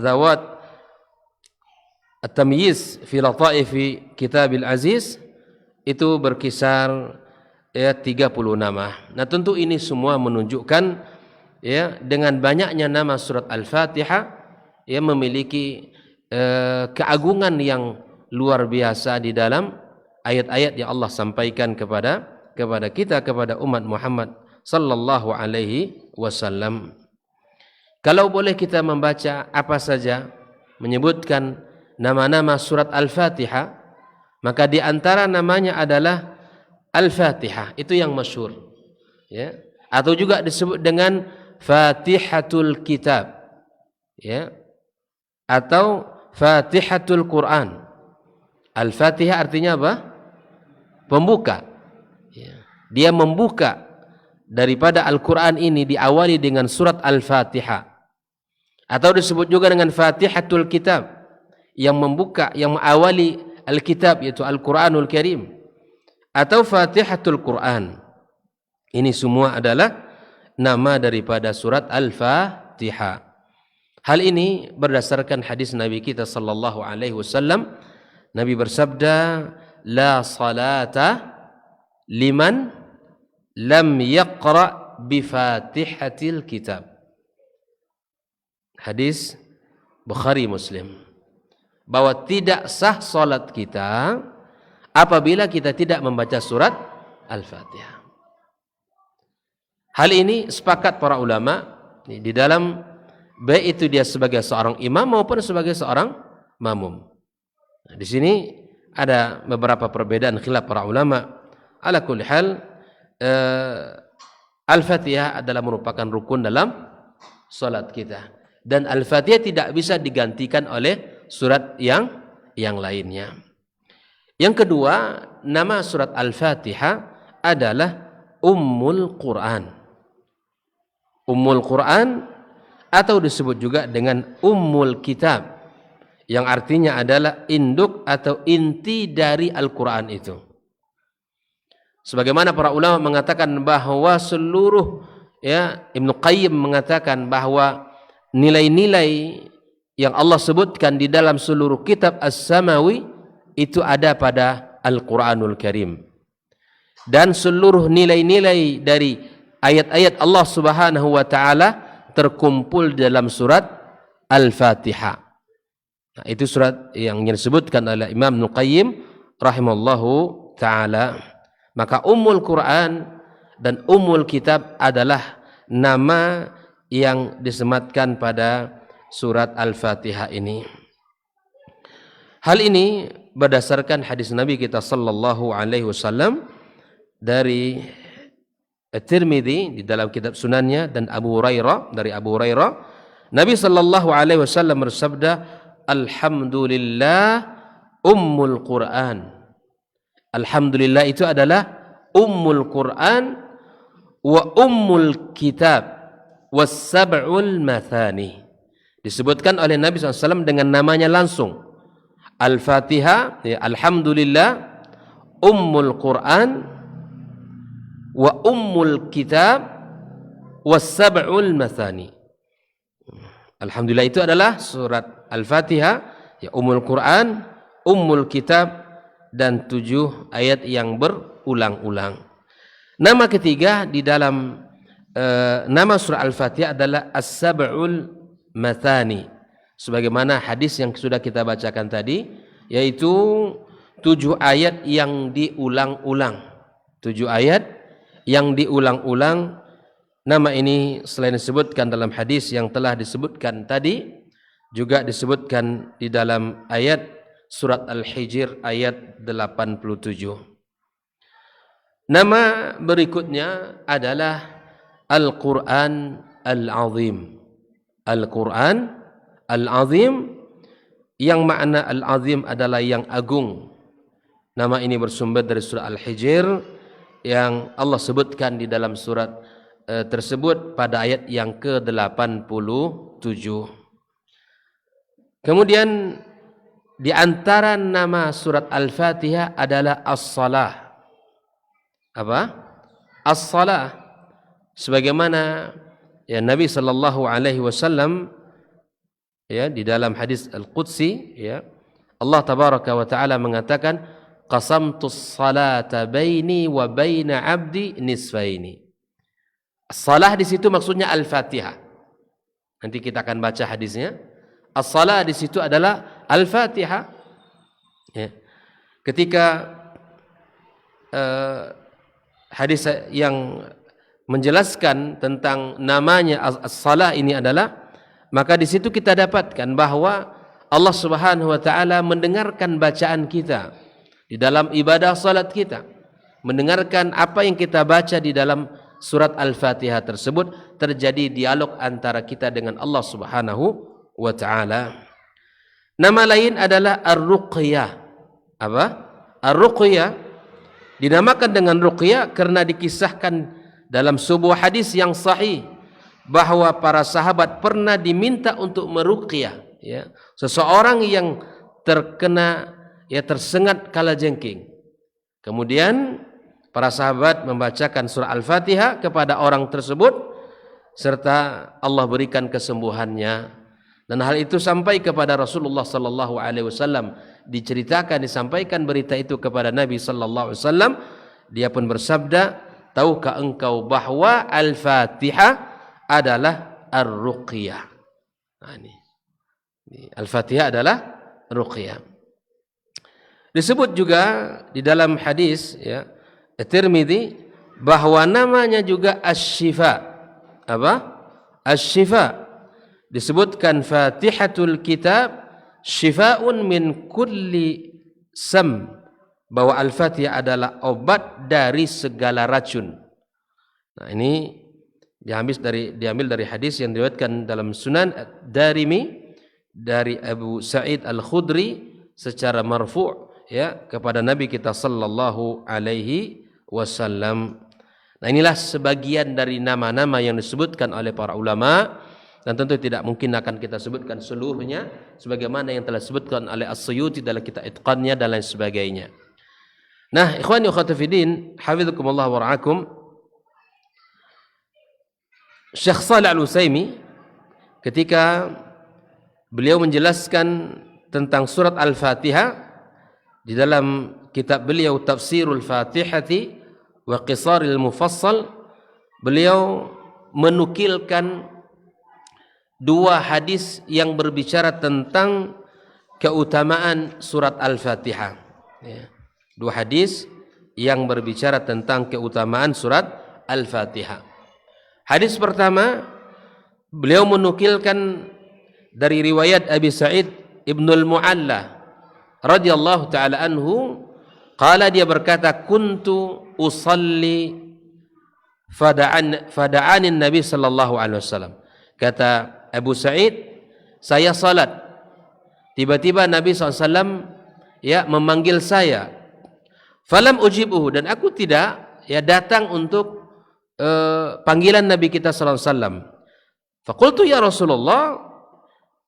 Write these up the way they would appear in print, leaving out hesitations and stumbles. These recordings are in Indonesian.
Zawat At-Tamyiz fi Lataifi Kitabil Aziz itu berkisar 30 nama. Nah, tentu ini semua menunjukkan dengan banyaknya nama surat Al-Fatihah memiliki keagungan yang luar biasa di dalam ayat-ayat yang Allah sampaikan kepada kita, kepada umat Muhammad sallallahu alaihi wasallam. Kalau boleh kita membaca apa saja menyebutkan nama-nama surat Al-Fatihah, maka di antara namanya adalah Al-Fatihah, itu yang masyhur. Ya. Atau juga disebut dengan Fatihatul Kitab. Ya. Atau Fatihatul Quran. Al-Fatihah artinya apa? Pembuka. Ya. Dia membuka daripada Al-Quran ini diawali dengan surat Al-Fatihah. Atau disebut juga dengan Fatihatul Kitab, yang membuka, yang mengawali Al-Kitab, yaitu Al-Quranul Karim. Atau Fatihatul Quran. Ini semua adalah nama daripada surat Al-Fatihah. Hal ini berdasarkan hadis Nabi kita sallallahu alaihi wasallam. Nabi bersabda, la salata liman lam yaqra bi Fatihatil Kitab. Hadis Bukhari Muslim, bahwa tidak sah salat kita apabila kita tidak membaca surat Al-Fatihah. Hal ini sepakat para ulama di dalam, baik itu dia sebagai seorang imam maupun sebagai seorang makmum. Nah, di sini ada beberapa perbedaan khilaf para ulama. Ala kulli hal, Al-Fatihah adalah merupakan rukun dalam salat kita. Dan Al-Fatihah tidak bisa digantikan oleh surat yang lainnya. Yang kedua, nama surat Al-Fatihah adalah Ummul Quran. Ummul Quran atau disebut juga dengan Ummul Kitab, yang artinya adalah induk atau inti dari Al-Quran itu. Sebagaimana para ulama mengatakan bahwa seluruh, Ibnu Qayyim mengatakan bahwa nilai-nilai yang Allah sebutkan di dalam seluruh kitab As-Samawi itu ada pada Al-Quranul Karim. Dan seluruh nilai-nilai dari ayat-ayat Allah Subhanahu wa taala terkumpul dalam surat Al-Fatihah. Nah, itu surat yang disebutkan oleh Imam Ibnu Qayyim rahimallahu taala. Maka Ummul Quran dan Ummul Kitab adalah nama yang disematkan pada surat Al-Fatihah ini. Hal ini berdasarkan hadis Nabi kita sallallahu alaihi wasallam dari At-Tirmidzi di dalam kitab Sunannya, dan Abu Hurairah, dari Abu Hurairah, Nabi sallallahu alaihi wasallam bersabda, alhamdulillah Ummul Quran. Alhamdulillah itu adalah Ummul Quran wa Ummul Kitab was-sab'ul mathani. Disebutkan oleh Nabi SAW dengan namanya langsung. Al-Fatihah, alhamdulillah, Ummul Quran, wa Ummul Kitab, was-sab'ul mathani. Alhamdulillah itu adalah surat Al-Fatihah, Ummul Quran, Ummul Kitab, dan 7 ayat yang berulang-ulang. Nama ketiga di dalam nama surah Al-Fatihah adalah As-Sab'ul Mathani, sebagaimana hadis yang sudah kita bacakan tadi, yaitu 7 ayat yang diulang-ulang. 7 ayat yang diulang-ulang. Nama ini selain disebutkan dalam hadis yang telah disebutkan tadi, juga disebutkan di dalam ayat surat Al-Hijr ayat 87. Nama berikutnya adalah Al-Quran Al-Azim. Al-Quran Al-Azim, yang makna Al-Azim adalah yang agung. Nama ini bersumber dari surah Al-Hijr yang Allah sebutkan di dalam surat tersebut pada ayat yang ke-87. Kemudian di antara nama surat Al-Fatihah adalah As-Salah. Apa? As-Salah. Sebagaimana Nabi sallallahu alaihi wasallam ya, di dalam hadis Al-Qudsi, ya, Allah tabaraka wa taala mengatakan qasamtus salata baini wa baina 'abdi nisfaini. Salah di situ maksudnya Al-Fatihah. Nanti kita akan baca hadisnya. As-salah di situ adalah Al-Fatihah. Ya. Ketika hadis yang menjelaskan tentang namanya as-salah ini adalah, maka di situ kita dapatkan bahwa Allah Subhanahu wa taala mendengarkan bacaan kita di dalam ibadah salat kita, mendengarkan apa yang kita baca di dalam surat Al-Fatihah tersebut. Terjadi dialog antara kita dengan Allah Subhanahu wa taala. Nama lain adalah Ar-Ruqyah. Apa? Ar-Ruqyah dinamakan dengan Ruqyah karena dikisahkan dalam sebuah hadis yang sahih bahwa para sahabat pernah diminta untuk meruqyah, ya, seseorang yang terkena, ya, tersengat kalajengking. Kemudian para sahabat membacakan surah Al-Fatihah kepada orang tersebut serta Allah berikan kesembuhannya. Dan hal itu sampai kepada Rasulullah sallallahu alaihi wasallam, disampaikan berita itu kepada Nabi sallallahu alaihi wasallam. Dia pun bersabda, tahukah engkau bahwa Al-Fatihah adalah Ar-Ruqyah? Nah, ini Al-Fatihah adalah Ruqyah. Disebut juga di dalam hadis, ya, At-Tirmidzi, bahwa namanya juga Asy-Syifa. Apa? Asy-Syifa. Disebutkan Fatihatul Kitab syifaun min kulli sam, bahwa Al-Fatihah adalah obat dari segala racun. Nah, ini diambil dari hadis yang diriwayatkan dalam Sunan Ad-Darimi dari Abu Sa'id Al-Khudri secara marfu', ya, kepada Nabi kita sallallahu alaihi wasallam. Nah, inilah sebagian dari nama-nama yang disebutkan oleh para ulama, dan tentu tidak mungkin akan kita sebutkan seluruhnya sebagaimana yang telah disebutkan oleh As-Suyuti dalam kitab Itqannya dan lain sebagainya. Nah, ikhwani wa akhwati fiddin, hafizakumullah wa ra'akum. Syekh Shalih Al-Utsaimin ketika beliau menjelaskan tentang surat Al-Fatihah di dalam kitab beliau Tafsirul Fatihati wa Qisaril Mufassal, beliau menukilkan dua hadis yang berbicara tentang keutamaan surat Al-Fatihah, ya. Dua hadis yang berbicara tentang keutamaan surat Al-Fatihah. Hadis pertama, beliau menukilkan dari riwayat Abi Sa'id Ibnul Mu'alla radhiyallahu taala anhu, qala, dia berkata, kuntu usalli fada'ani Nabi sallallahu alaihi wasallam. Kata Abu Sa'id, saya salat, tiba-tiba Nabi SAW, ya, memanggil saya. Falam ujibuhu, dan aku tidak, ya, datang untuk panggilan Nabi kita sallallahu alaihi wasallam. Faqultu ya Rasulullah,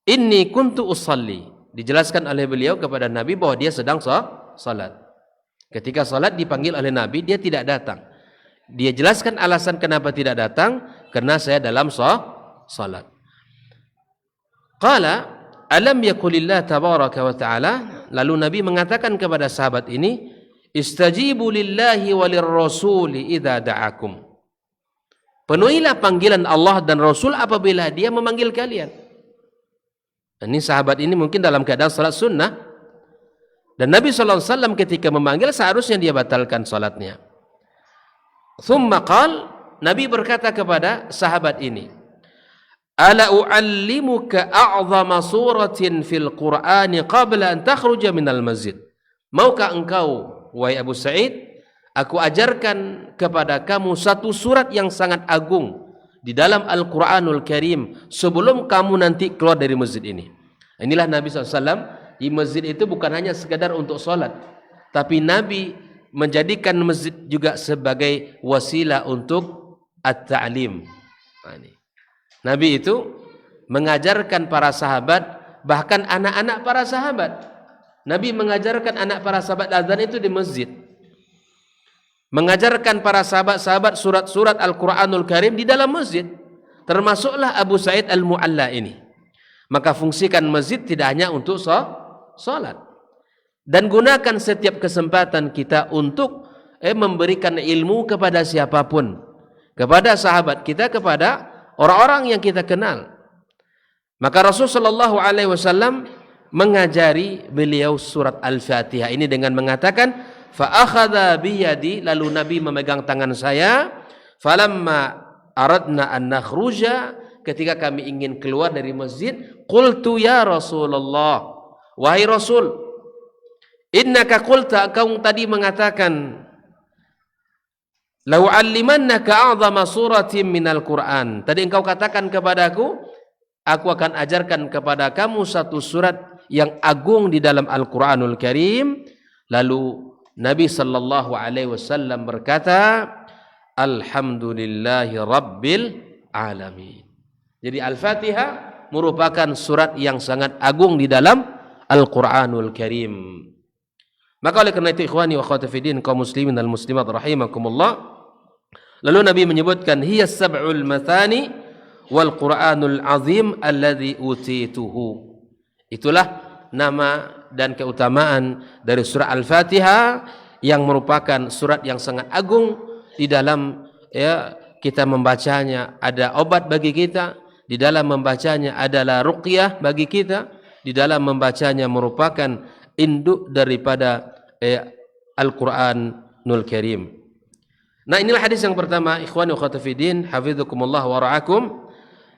inni kuntu usalli. Dijelaskan oleh beliau kepada Nabi bahwa dia sedang salat. Ketika salat dipanggil oleh Nabi, dia tidak datang. Dia jelaskan alasan kenapa tidak datang, karena saya dalam salat. Qala alam yakulillah tabaraka wa ta'ala, lalu Nabi mengatakan kepada sahabat ini, istajibu lillahi walir rasuli idza da'akum. Penuhilah panggilan Allah dan Rasul apabila dia memanggil kalian. Ini sahabat ini mungkin dalam keadaan salat sunnah, dan Nabi SAW ketika memanggil seharusnya dia batalkan salatnya. Thumma qal, Nabi berkata kepada sahabat ini, ala u'allimuka a'zama suratin fil Qur'ani qabla an takhruja minal masjid. Maukah engkau, wahai Abu Sa'id, aku ajarkan kepada kamu satu surat yang sangat agung di dalam Al-Quranul Karim sebelum kamu nanti keluar dari masjid ini. Inilah Nabi SAW di masjid itu bukan hanya sekadar untuk sholat, tapi Nabi menjadikan masjid juga sebagai wasilah untuk at-ta'lim. Nabi itu mengajarkan para sahabat, bahkan anak-anak para sahabat. Nabi mengajarkan anak para sahabat azan itu di masjid. Mengajarkan para sahabat-sahabat surat-surat Al-Quranul Karim di dalam masjid. Termasuklah Abu Sa'id Al-Mu'alla ini. Maka fungsikan masjid tidak hanya untuk salat. Dan gunakan setiap kesempatan kita untuk memberikan ilmu kepada siapapun, kepada sahabat kita, kepada orang-orang yang kita kenal. Maka Rasulullah SAW mengajari beliau surat Al-Fatihah ini dengan mengatakan, fa akhadha biyadi, lalu Nabi memegang tangan saya, falamma aradna an nakhruja, ketika kami ingin keluar dari masjid, qultu ya Rasulullah, wahai Rasul, innaka qulta, kau tadi mengatakan, lau allimannaka a'zama suratin minal Qur'an, tadi engkau katakan kepadaku, aku akan ajarkan kepada kamu satu surat yang agung di dalam Al-Quranul Karim. Lalu Nabi sallallahu alaihi wasallam berkata, alhamdulillahi rabbil alamin. Jadi Al-Fatihah merupakan surat yang sangat agung di dalam Al-Quranul Karim. Maka oleh karena itu ikhwani wa akhwati fiddin, kaum muslimin dan muslimat rahimakumullah, lalu Nabi menyebutkan hiya sab'ul mathani wal Qur'anul azim alladhi utituhu. Itulah nama dan keutamaan dari surah Al-Fatihah yang merupakan surat yang sangat agung. Di dalam kita membacanya ada obat bagi kita, di dalam membacanya adalah ruqyah bagi kita, di dalam membacanya merupakan induk daripada Al-Qur'anul Karim. Nah, inilah hadis yang pertama, ikhwani wa akhwati fiddin, hafizakumullah wa ra'akum.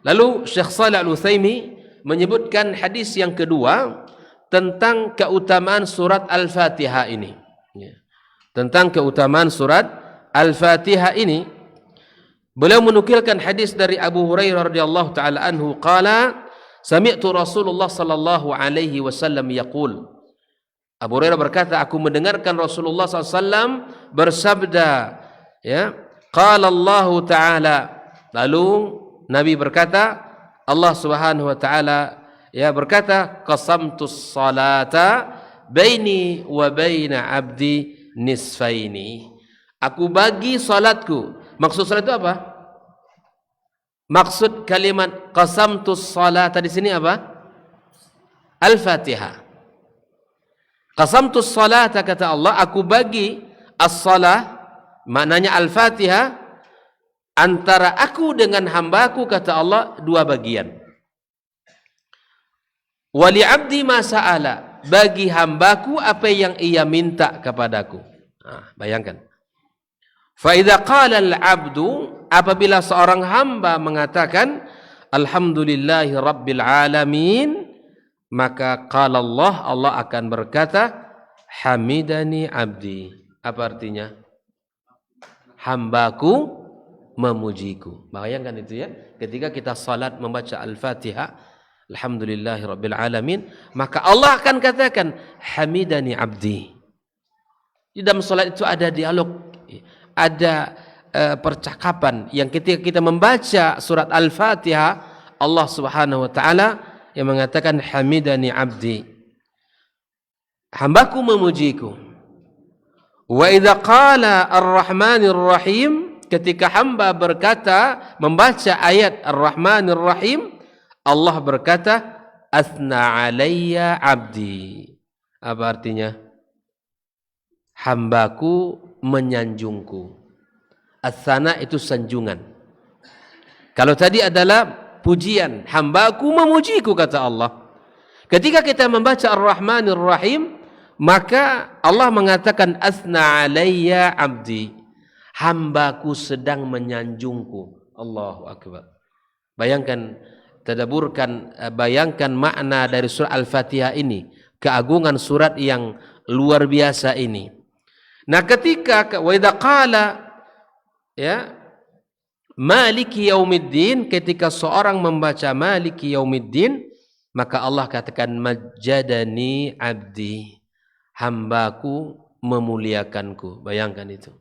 Lalu Syekh Shalih Al-Utsaimin menyebutkan hadis yang kedua tentang keutamaan surat Al-Fatihah ini. Tentang keutamaan surat Al-Fatihah ini, beliau menukilkan hadis dari Abu Hurairah radhiyallahu taala anhu qala sami'tu Rasulullah sallallahu alaihi wasallam yaqul. Abu Hurairah berkata, aku mendengarkan Rasulullah SAW bersabda, qala Allah taala, lalu Nabi berkata, Allah Subhanahu wa taala berkata, qasamtus salata baini wa baina abdi nisfaini. Aku bagi salatku. Maksud salat itu apa? Maksud kalimat qasamtus salata di sini apa? Al-Fatihah. Qasamtus salata, kata Allah, aku bagi as-salah, maknanya Al-Fatihah, antara aku dengan hambaku, kata Allah, dua bagian. Wali abdi ma sa'ala, bagi hambaku apa yang ia minta kepadaku. Bayangkan. Fa idza qala al-'abdu, apabila seorang hamba mengatakan alhamdulillahi rabbil alamin, maka qala Allah akan berkata hamidani abdi. Apa artinya? Hambaku memujiku. Bayangkan itu ya, ketika kita salat membaca Al-Fatihah, alhamdulillahi rabbil alamin, maka Allah akan katakan hamidani abdi. Di dalam salat itu ada dialog, ada percakapan yang ketika kita membaca surat Al-Fatihah, Allah Subhanahu wa taala yang mengatakan hamidani abdi, hambaku memujiku. Wa idza qala ar-rahmanir rahim, ketika hamba berkata membaca ayat Ar-Rahmanir Rahim, Allah berkata athna alayya abdi. Apa artinya? Hambaku menyanjungku. Athana itu sanjungan. Kalau tadi adalah pujian, hambaku memujiku, kata Allah. Ketika kita membaca Ar-Rahmanir Rahim, maka Allah mengatakan athna alayya abdi, hambaku sedang menyanjungku. Allahu Akbar. Bayangkan, tadaburkan, bayangkan makna dari surah Al-Fatihah ini, keagungan surat yang luar biasa ini. Nah, ketika wa idza qala maliki yaumiddin, ketika seorang membaca maliki yaumiddin, maka Allah katakan majjadani abdi, hambaku memuliakanku. Bayangkan itu.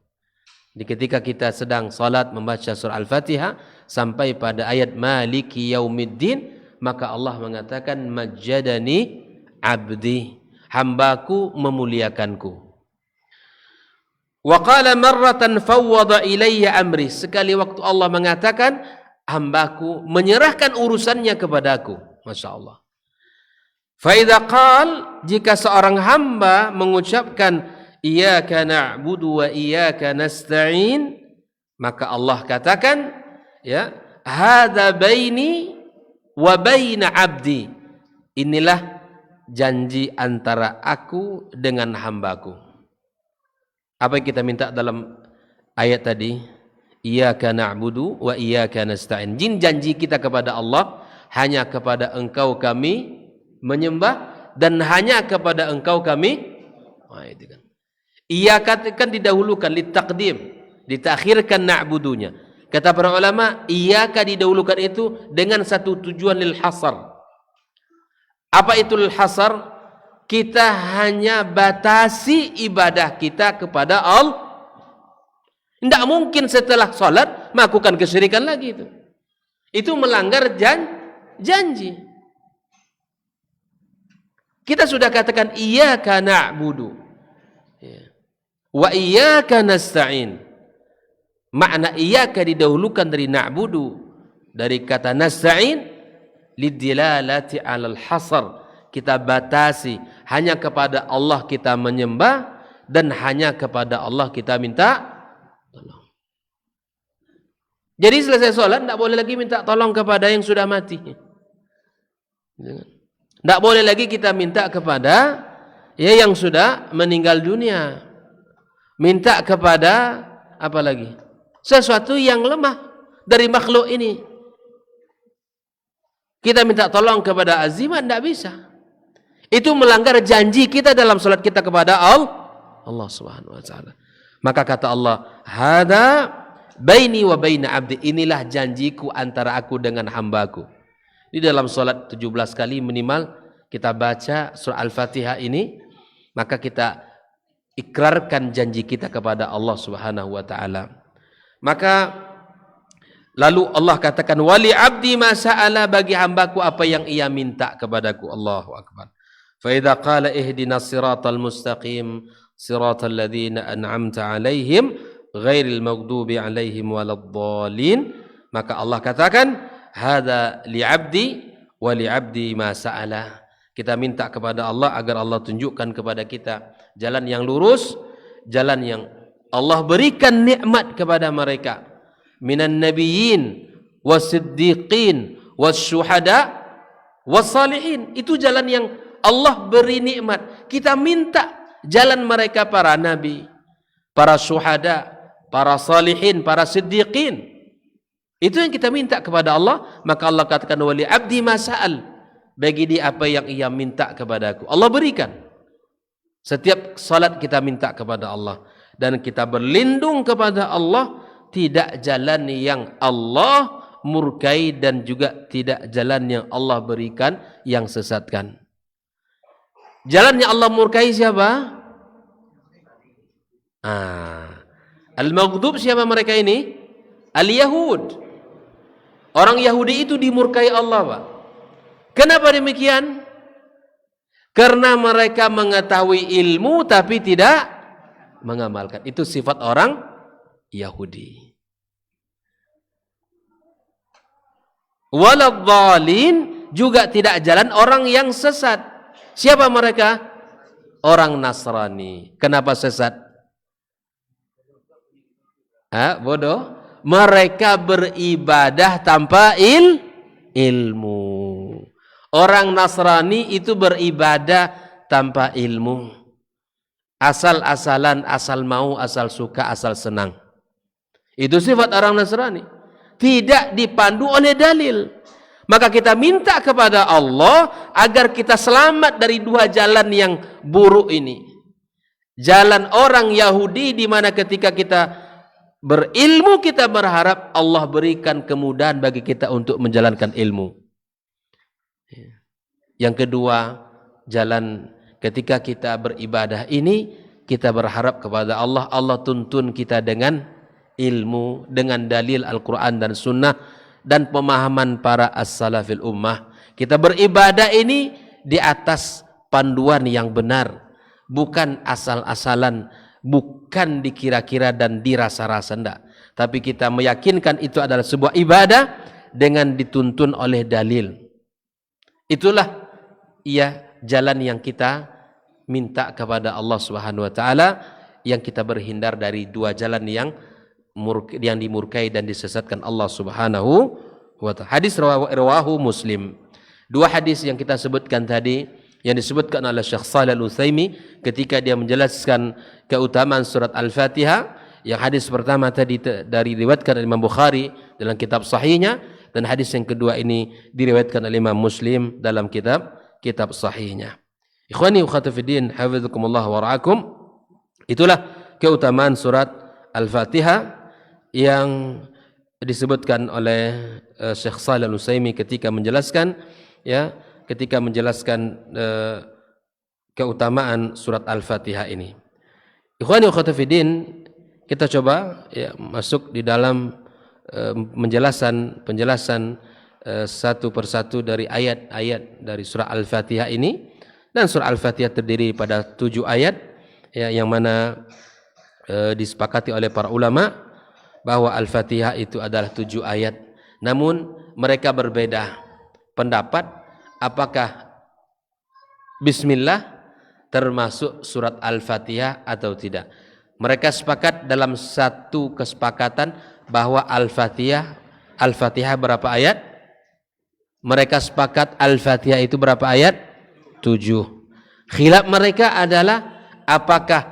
Jadi ketika kita sedang salat membaca surah Al-Fatihah sampai pada ayat maliki yaumiddin, maka Allah mengatakan majjadani abdi, hambaku memuliakanku. Wa qala marratan fawwada ilayya amri, sekali waktu Allah mengatakan hambaku menyerahkan urusannya kepadaku. Masya Allah. Fa idza qal, jika seorang hamba mengucapkan iyyaka na'budu wa iyyaka nasta'in, maka Allah katakan, ya, hadza baini wa baina 'abdi. Inilah janji antara aku dengan hambaku. Apa yang kita minta dalam ayat tadi? Iyyaka na'budu wa iyyaka nasta'in. Janji kita kepada Allah, hanya kepada Engkau kami menyembah dan hanya kepada Engkau kami. Itu kan. Iyyaka kan didahulukan litaqdim, ditakhirkan na'budunya. Kata para ulama, iyyaka didahulukan itu dengan satu tujuan lil hasar. Apa itu lil hasar? Kita hanya batasi ibadah kita kepada Allah. Tidak mungkin setelah salat melakukan kesyirikan lagi itu. Itu melanggar janji. Kita sudah katakan iyyaka na'budu wa iyyaka nasta'in. Makna iyyaka didahulukan dari na'budu, dari kata nasta'in lidilalati 'alal hasar. Kita batasi, hanya kepada Allah kita menyembah dan hanya kepada Allah kita minta tolong. Jadi selesai sholat tidak boleh lagi minta tolong kepada yang sudah mati. Tidak boleh lagi kita minta kepada yang sudah meninggal dunia. Minta kepada apa lagi? Sesuatu yang lemah dari makhluk ini. Kita minta tolong kepada azimat, tidak bisa. Itu melanggar janji kita dalam sholat kita kepada Allah Subhanahu wa taala. Maka kata Allah, hada baini wa baina abdi. Inilah janjiku antara aku dengan hambaku. Di dalam solat 17 kali minimal kita baca surah Al-Fatihah ini, maka kita ikrarkan janji kita kepada Allah Subhanahu wa taala. Maka lalu Allah katakan, wali abdi ma sa'ala, bagi hambaku apa yang ia minta kepadaku. Allahu akbar. Fa idza qala ihdinas siratal mustaqim siratal ladzina an'amta 'alaihim ghairil maghdubi 'alaihim waladdallin, maka Allah katakan hadza li'abdi wa li'abdi ma sa'ala. Kita minta kepada Allah agar Allah tunjukkan kepada kita jalan yang lurus, jalan yang Allah berikan nikmat kepada mereka, minan nabiyyin wasiddiqin wasyuhada wassalihin. Itu jalan yang Allah beri nikmat. Kita minta jalan mereka, para nabi, para syuhada, para salihin, para siddiqin. Itu yang kita minta kepada Allah. Maka Allah katakan, wali abdi masa'al, bagi dia apa yang ia minta kepadaku, Allah berikan. Setiap salat kita minta kepada Allah, dan kita berlindung kepada Allah, tidak jalan yang Allah murkai dan juga tidak jalan yang Allah berikan yang sesatkan. Jalan yang Allah murkai siapa? Al-Maghdub siapa mereka ini? Al-Yahud. Orang Yahudi itu dimurkai Allah, Pak. Kenapa demikian? Karena mereka mengetahui ilmu tapi tidak mengamalkan. Itu sifat orang Yahudi. Waladhdallin, juga tidak jalan orang yang sesat. Siapa mereka? Orang Nasrani. Kenapa sesat? Bodoh. Mereka beribadah tanpa ilmu. Orang Nasrani itu beribadah tanpa ilmu. Asal-asalan, asal mau, asal suka, asal senang. Itu sifat orang Nasrani. Tidak dipandu oleh dalil. Maka kita minta kepada Allah agar kita selamat dari dua jalan yang buruk ini. Jalan orang Yahudi, di mana ketika kita berilmu kita berharap Allah berikan kemudahan bagi kita untuk menjalankan ilmu. Yang kedua, jalan ketika kita beribadah ini, kita berharap kepada Allah, Allah tuntun kita dengan ilmu, dengan dalil Al-Quran dan Sunnah, dan pemahaman para as-salafil ummah. Kita beribadah ini di atas panduan yang benar, bukan asal-asalan, bukan dikira-kira dan dirasa-rasa, enggak. Tapi kita meyakinkan itu adalah sebuah ibadah dengan dituntun oleh dalil. Itulah jalan yang kita minta kepada Allah Subhanahu wa taala, yang kita berhindar dari dua jalan yang dimurkai dan disesatkan Allah Subhanahu wa taala. Hadis rawahu Muslim. Dua hadis yang kita sebutkan tadi yang disebutkan oleh Syekh Shalih Al-Utsaimin ketika dia menjelaskan keutamaan surat Al-Fatihah. Yang hadis pertama tadi dari diriwayatkan oleh Imam Bukhari dalam kitab sahihnya, dan hadis yang kedua ini diriwayatkan oleh Imam Muslim dalam kitab sahihnya. Ikhwani wa akhwati fiddin, hafizakumullah wa ra'akum. Itulah keutamaan surat Al-Fatihah yang disebutkan oleh Syekh Shalih Al-Utsaimin ketika menjelaskan keutamaan surat Al-Fatihah ini. Ikhwani wa akhwati fiddin, kita coba masuk di dalam penjelasan satu persatu dari ayat-ayat dari surah Al-Fatihah ini. Dan surah Al-Fatihah terdiri pada 7 ayat yang mana disepakati oleh para ulama bahwa Al-Fatihah itu adalah 7 ayat. Namun mereka berbeda pendapat apakah Bismillah termasuk surat Al-Fatihah atau tidak. Mereka sepakat dalam satu kesepakatan bahwa Al-Fatihah berapa ayat? Mereka sepakat Al-Fatihah itu berapa ayat? 7. Khilaf mereka adalah apakah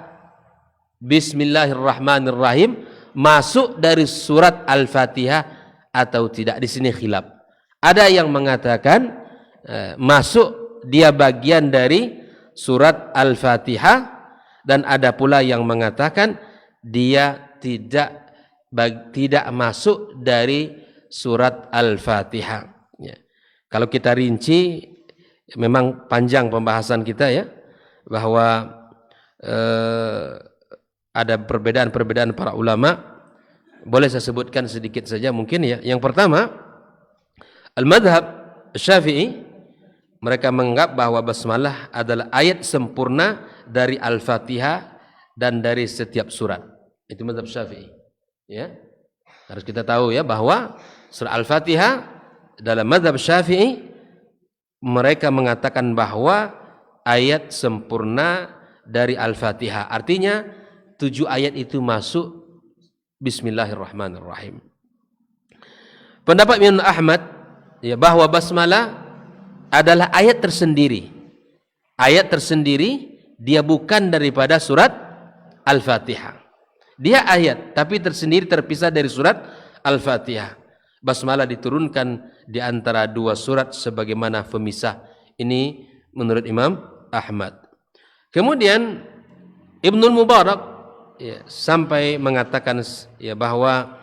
Bismillahirrahmanirrahim masuk dari surat Al-Fatihah atau tidak. Di sini khilaf. Ada yang mengatakan masuk, dia bagian dari surat Al-Fatihah, dan ada pula yang mengatakan dia tidak masuk dari surat Al-Fatihah. Kalau kita rinci, memang panjang pembahasan kita bahwa ada perbedaan para ulama. Boleh saya sebutkan sedikit saja mungkin Yang pertama, al-madhab Syafi'i, mereka menganggap bahwa basmalah adalah ayat sempurna dari Al-Fatihah dan dari setiap surat. Itu mazhab Syafi'i. Harus kita tahu bahwa surah Al-Fatihah dalam mazhab Syafi'i mereka mengatakan bahwa ayat sempurna dari Al-Fatihah. Artinya 7 ayat itu masuk Bismillahirrahmanirrahim. Pendapat Imam Ahmad bahwa basmalah adalah ayat tersendiri. Ayat tersendiri, dia bukan daripada surat Al-Fatihah. Dia ayat tapi tersendiri, terpisah dari surat Al-Fatihah. Basmalah diturunkan di antara 2 surat sebagaimana pemisah. Ini menurut Imam Ahmad. Kemudian Ibnul Mubarak sampai mengatakan bahwa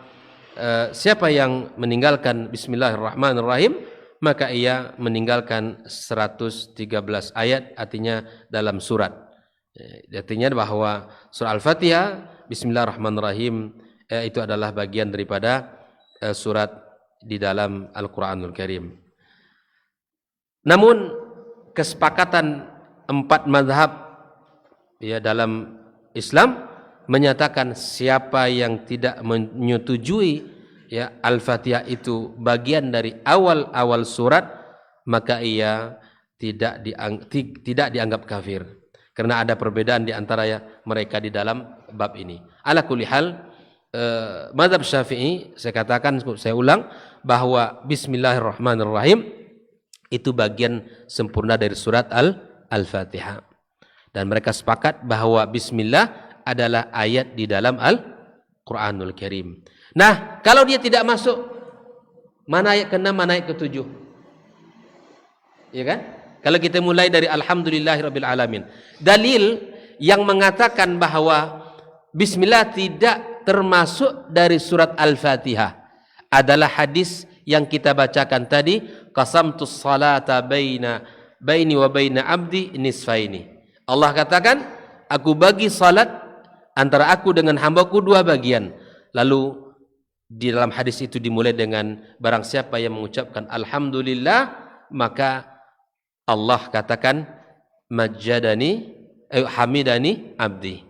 siapa yang meninggalkan Bismillahirrahmanirrahim, maka ia meninggalkan 113 ayat, artinya dalam surat. Artinya bahwa surah Al-Fatihah Bismillahirrahmanirrahim itu adalah bagian daripada surat di dalam Al-Quranul Karim. Namun kesepakatan 4 mazhab dalam Islam menyatakan siapa yang tidak menyetujui Al-Fatihah itu bagian dari awal-awal surat, maka ia tidak dianggap kafir, karena ada perbedaan di antara mereka di dalam bab ini. Ala kulli hal, mazhab Syafi'i, saya ulang bahwa Bismillahirrahmanirrahim itu bagian sempurna dari surat Al-Fatihah, dan mereka sepakat bahwa Bismillah adalah ayat di dalam Al-Quranul Karim. Nah, kalau dia tidak masuk, mana ayat ke-6, mana ayat ke-7? Ya kan? Kalau kita mulai dari Alhamdulillahirabbil alamin, dalil yang mengatakan bahwa Bismillah tidak termasuk dari surat Al-Fatihah adalah hadis yang kita bacakan tadi, qasamtus salata baini wa baina abdi nisfaini. Allah katakan, aku bagi salat antara aku dengan hambaku 2 bagian. Lalu di dalam hadis itu dimulai dengan barang siapa yang mengucapkan alhamdulillah, maka Allah katakan hamidani abdi.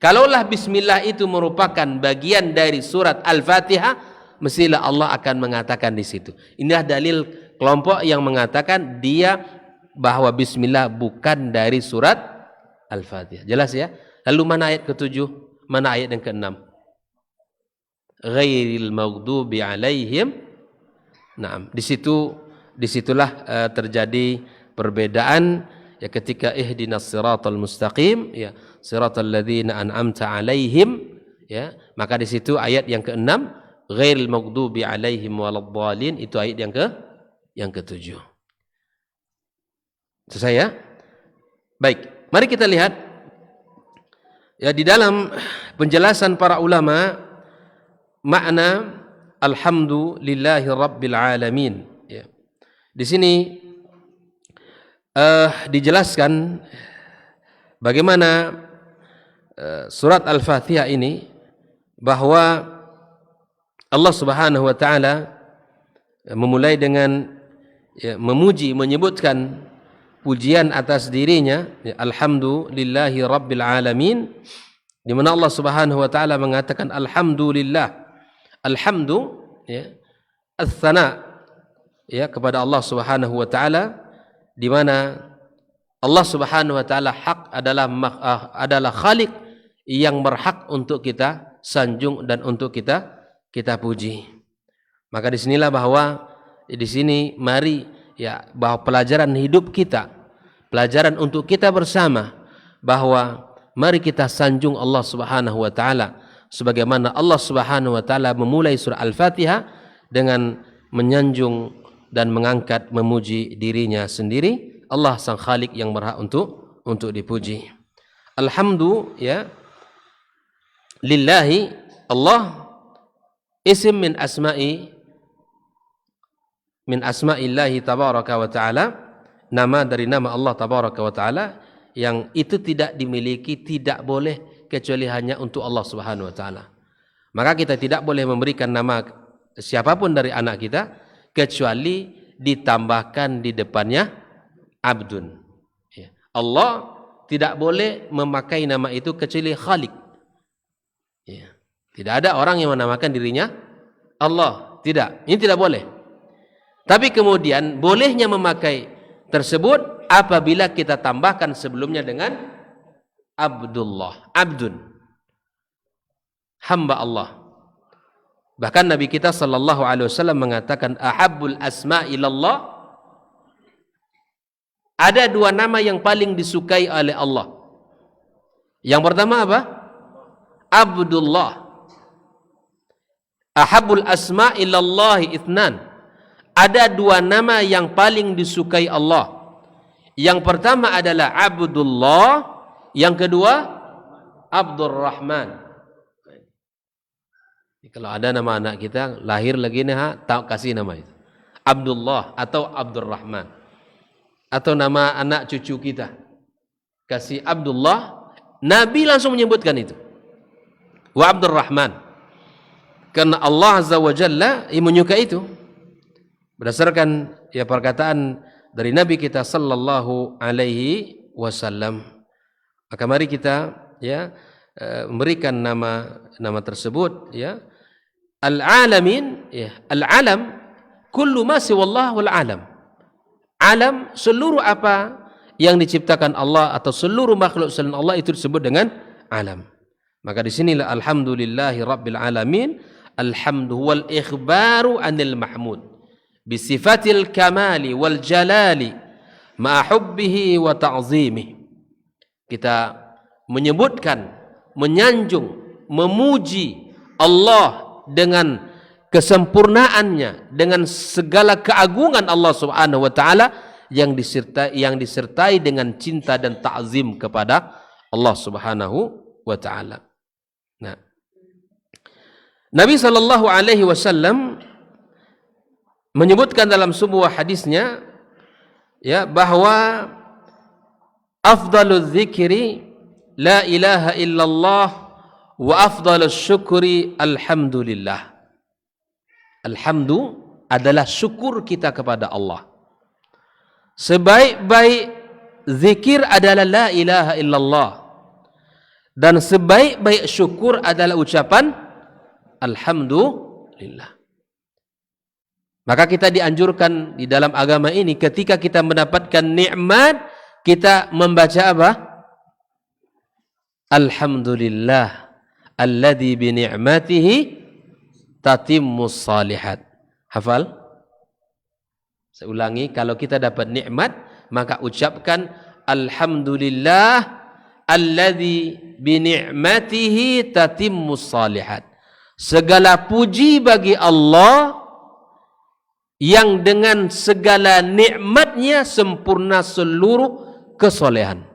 Kalaulah bismillah itu merupakan bagian dari surat Al-Fatihah, mestilah Allah akan mengatakan di situ. Inilah dalil kelompok yang mengatakan dia bahwa bismillah bukan dari surat Al-Fatihah. Jelas ya? Lalu mana ayat ke-7? Mana ayat yang ke-6? Ghairil maghdubi alaihim. Nah, disitulah terjadi perbedaan ya ketika ihdinas siratal mustaqim ya siratal ladzina an'amta alaihim ya, maka di situ ayat yang ke-6 ghairil maghdubi alaihim waladdallin, itu ayat yang ke-7. Selesai ya? Baik, mari kita lihat ya di dalam penjelasan para ulama makna alhamdulillahi rabbil alamin ya. Di sini dijelaskan bagaimana surat Al-Fatihah ini bahwa Allah Subhanahu wa taala memulai dengan ya, memuji, menyebutkan pujian atas dirinya ya, alhamdulillahi rabbil alamin, di mana Allah Subhanahu wa taala mengatakan alhamdulillah. Alhamdu ya, ats-tsana ya kepada Allah Subhanahu wa taala, di mana Allah Subhanahu wa taala hak adalah Khalik yang berhak untuk kita sanjung dan untuk kita puji. Maka disinilah bahwa di sini mari ya bahwa pelajaran hidup kita, pelajaran untuk kita bersama, bahwa mari kita sanjung Allah Subhanahu wa taala sebagaimana Allah Subhanahu wa taala memulai surah Al-Fatihah dengan menyanjung dan mengangkat memuji dirinya sendiri. Allah sang Khalik yang berhak untuk dipuji. Alhamdu ya lillahi, Allah isim min asma'illahi tabaraka wa ta'ala, nama dari nama Allah tabaraka wa ta'ala yang itu tidak dimiliki, tidak boleh kecuali hanya untuk Allah Subhanahu wa taala. Maka kita tidak boleh memberikan nama siapapun dari anak kita kecuali ditambahkan di depannya abdun. Ya. Allah tidak boleh memakai nama itu kecuali Khalik. Ya. Tidak ada orang yang menamakan dirinya Allah. Tidak. Ini tidak boleh. Tapi kemudian bolehnya memakai tersebut apabila kita tambahkan sebelumnya dengan Abdullah. Abdun. Hamba Allah. Bahkan Nabi kita sallallahu alaihi wasallam mengatakan ahabbul asma ilallah, ada dua nama yang paling disukai oleh Allah. Yang pertama apa? Abdullah. Ahabbul asma ilallahi itsnan. Ada dua nama yang paling disukai Allah. Yang pertama adalah Abdullah, yang kedua Abdurrahman. Kalau ada nama anak kita lahir lagi nih, tak kasih nama itu Abdullah atau Abdurrahman, atau nama anak cucu kita kasih Abdullah, Nabi langsung menyebutkan itu wa Abdurrahman, karena Allah Azza wa Jalla menyukai itu berdasarkan ya perkataan dari Nabi kita sallallahu alaihi wasallam. Maka mari kita ya memberikan nama tersebut ya. Al-alamin ya, al-alam kullu ma siwallah wal alam. Alam seluruh apa yang diciptakan Allah atau seluruh makhluk selain Allah itu disebut dengan alam. Maka di sinilah alhamdulillahi rabbil alamin, alhamdu wal ikhbaru anil mahmud bi sifatil kamali wal jalali ma hubbihi wa ta'zimih. Kita menyebutkan, menyanjung, memuji Allah dengan kesempurnaannya, dengan segala keagungan Allah Subhanahu wa taala yang disertai dengan cinta dan ta'zim kepada Allah Subhanahu wa taala. Nah, Nabi sallallahu alaihi wasallam menyebutkan dalam sebuah hadisnya ya bahwa afdalul dzikri la ilaha illallah wa afdalus syukri alhamdulillah. Alhamdu adalah syukur kita kepada Allah. Sebaik-baik zikir adalah la ilaha illallah, dan sebaik-baik syukur adalah ucapan alhamdulillah. Maka kita dianjurkan di dalam agama ini ketika kita mendapatkan nikmat, kita membaca apa? Alhamdulillah alladzi bi ni'matihi tatimmus shalihat. Hafal? Saya ulangi, kalau kita dapat nikmat, maka ucapkan alhamdulillah alladzi bi ni'matihi tatimmus shalihat. Segala puji bagi Allah yang dengan segala nikmatnya sempurna seluruh kesolehan.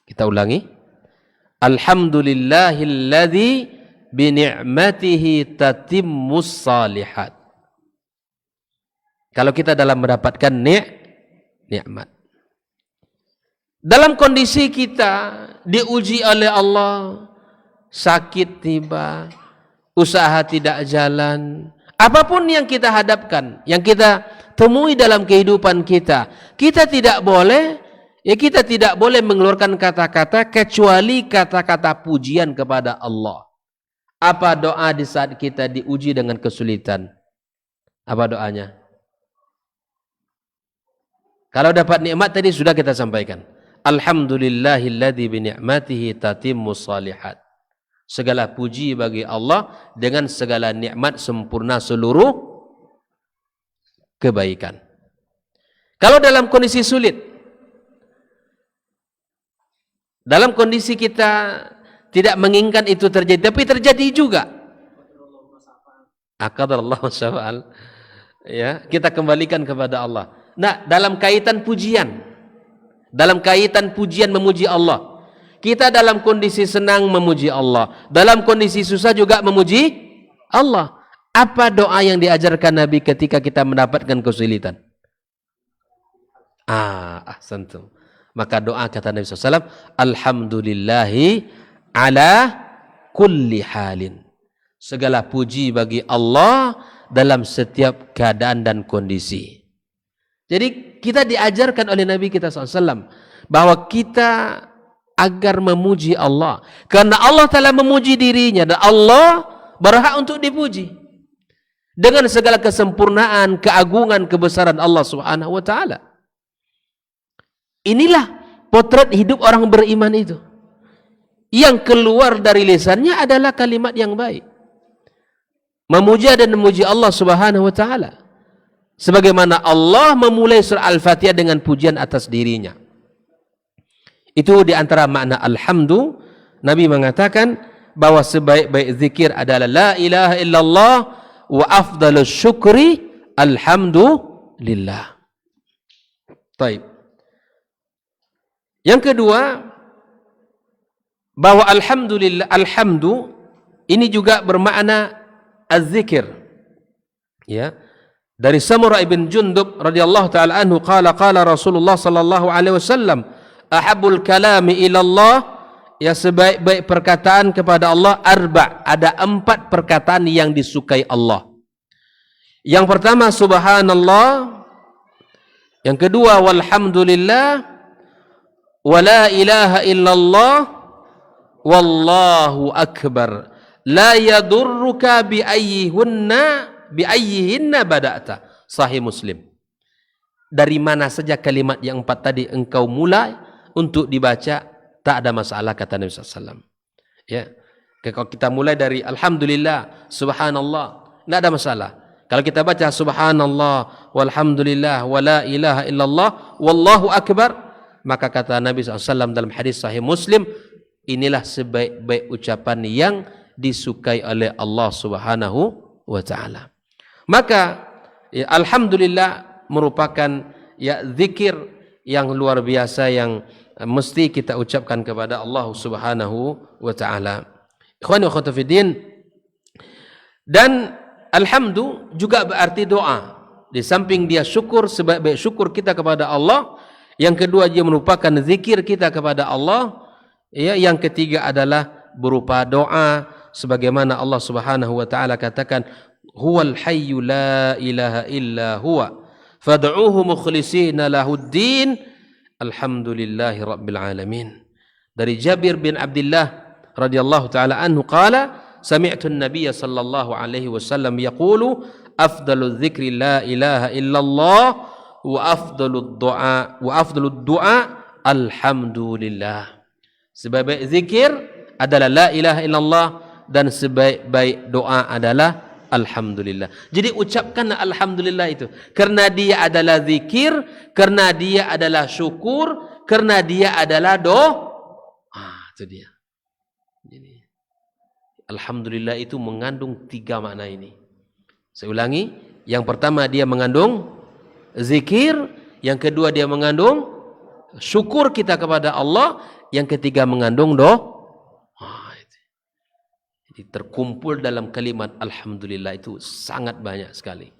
Kita ulangi. Alhamdulillahilladzi bi ni'matihi tatimmus salihat. Kalau kita dalam mendapatkan nikmat. Dalam kondisi kita diuji oleh Allah, sakit tiba, usaha tidak jalan, apapun yang kita hadapkan, yang kita temui dalam kehidupan kita, kita tidak boleh mengeluarkan kata-kata kecuali kata-kata pujian kepada Allah. Apa doa di saat kita diuji dengan kesulitan? Apa doanya? Kalau dapat nikmat tadi sudah kita sampaikan. Alhamdulillahilladzi bi ni'matihi tatimmus shalihat. Segala puji bagi Allah dengan segala nikmat sempurna seluruh kebaikan. Kalau dalam kondisi sulit, dalam kondisi kita tidak menginginkan itu terjadi, tapi terjadi juga. Qadarallahu syafa'al. Ya, kita kembalikan kepada Allah. Nah, dalam kaitan pujian memuji Allah. Kita dalam kondisi senang memuji Allah, dalam kondisi susah juga memuji Allah. Apa doa yang diajarkan Nabi ketika kita mendapatkan kesulitan? Ahsantum. Maka doa kata Nabi SAW, Alhamdulillahi ala kulli halin. Segala puji bagi Allah dalam setiap keadaan dan kondisi. Jadi kita diajarkan oleh Nabi kita SAW bahwa kita agar memuji Allah. Karena Allah telah memuji dirinya dan Allah berhak untuk dipuji. Dengan segala kesempurnaan, keagungan, kebesaran Allah Subhanahu wa taala. Inilah potret hidup orang beriman itu. Yang keluar dari lisannya adalah kalimat yang baik. Memuji dan memuji Allah Subhanahu wa taala. Sebagaimana Allah memulai surah Al-Fatihah dengan pujian atas dirinya. Itu di antara makna alhamdu. Nabi mengatakan bahwa sebaik-baik zikir adalah la ilaha illallah wa afdalus syukri alhamdulillah. Baik. Yang kedua, bahwa alhamdulillah, alhamdu ini juga bermakna az-zikir. Ya. Dari Samurah ibn Jundub radhiyallahu taala anhu qala Rasulullah sallallahu alaihi wasallam ahabul kalami ilallah, ya sebaik-baik perkataan kepada Allah ada 4 perkataan yang disukai Allah. Yang pertama subhanallah, yang kedua walhamdulillah, wala ilaha illallah, wallahu akbar, la yadurruka bi ayyihinna bada'ta. Sahih Muslim. Dari mana saja kalimat yang 4 tadi engkau mulai untuk dibaca, tak ada masalah kata Nabi SAW. Ya, kalau kita mulai dari alhamdulillah, subhanallah, tidak ada masalah. Kalau kita baca subhanallah, walhamdulillah, wala ilaha illallah, wallahu akbar, maka kata Nabi SAW dalam hadis Sahih Muslim, inilah sebaik-baik ucapan yang disukai oleh Allah Subhanahu wa taala. Maka ya, alhamdulillah merupakan ya zikir yang luar biasa yang mesti kita ucapkan kepada Allah Subhanahu wa taala. Ikhwani wa akhwati fiddin, dan alhamdu juga berarti doa. Di samping dia syukur, sebaik-baik syukur kita kepada Allah, yang kedua dia merupakan zikir kita kepada Allah, ya, yang ketiga adalah berupa doa sebagaimana Allah Subhanahu wa taala katakan, huwal hayyu la ilaha illa huwa fad'uuhu mukhlishina lahuddin alhamdulillahi rabbil alamin. Dari Jabir bin Abdullah radhiyallahu taala anhu qala sami'tu an-nabiy sallallahu alaihi wasallam yaqulu afdalul dzikri la ilaha illallah wa afdalud du'a alhamdulillah. Sebaik-baik zikir adalah la ilaha illallah dan sebaik-baik doa adalah alhamdulillah. Jadi ucapkan alhamdulillah itu karena dia adalah zikir, karena dia adalah syukur, karena dia adalah itu dia. Jadi alhamdulillah itu mengandung 3 makna ini. Saya ulangi, yang pertama dia mengandung zikir, yang kedua dia mengandung syukur kita kepada Allah, yang ketiga mengandung Jadi terkumpul dalam kalimat alhamdulillah itu sangat banyak sekali.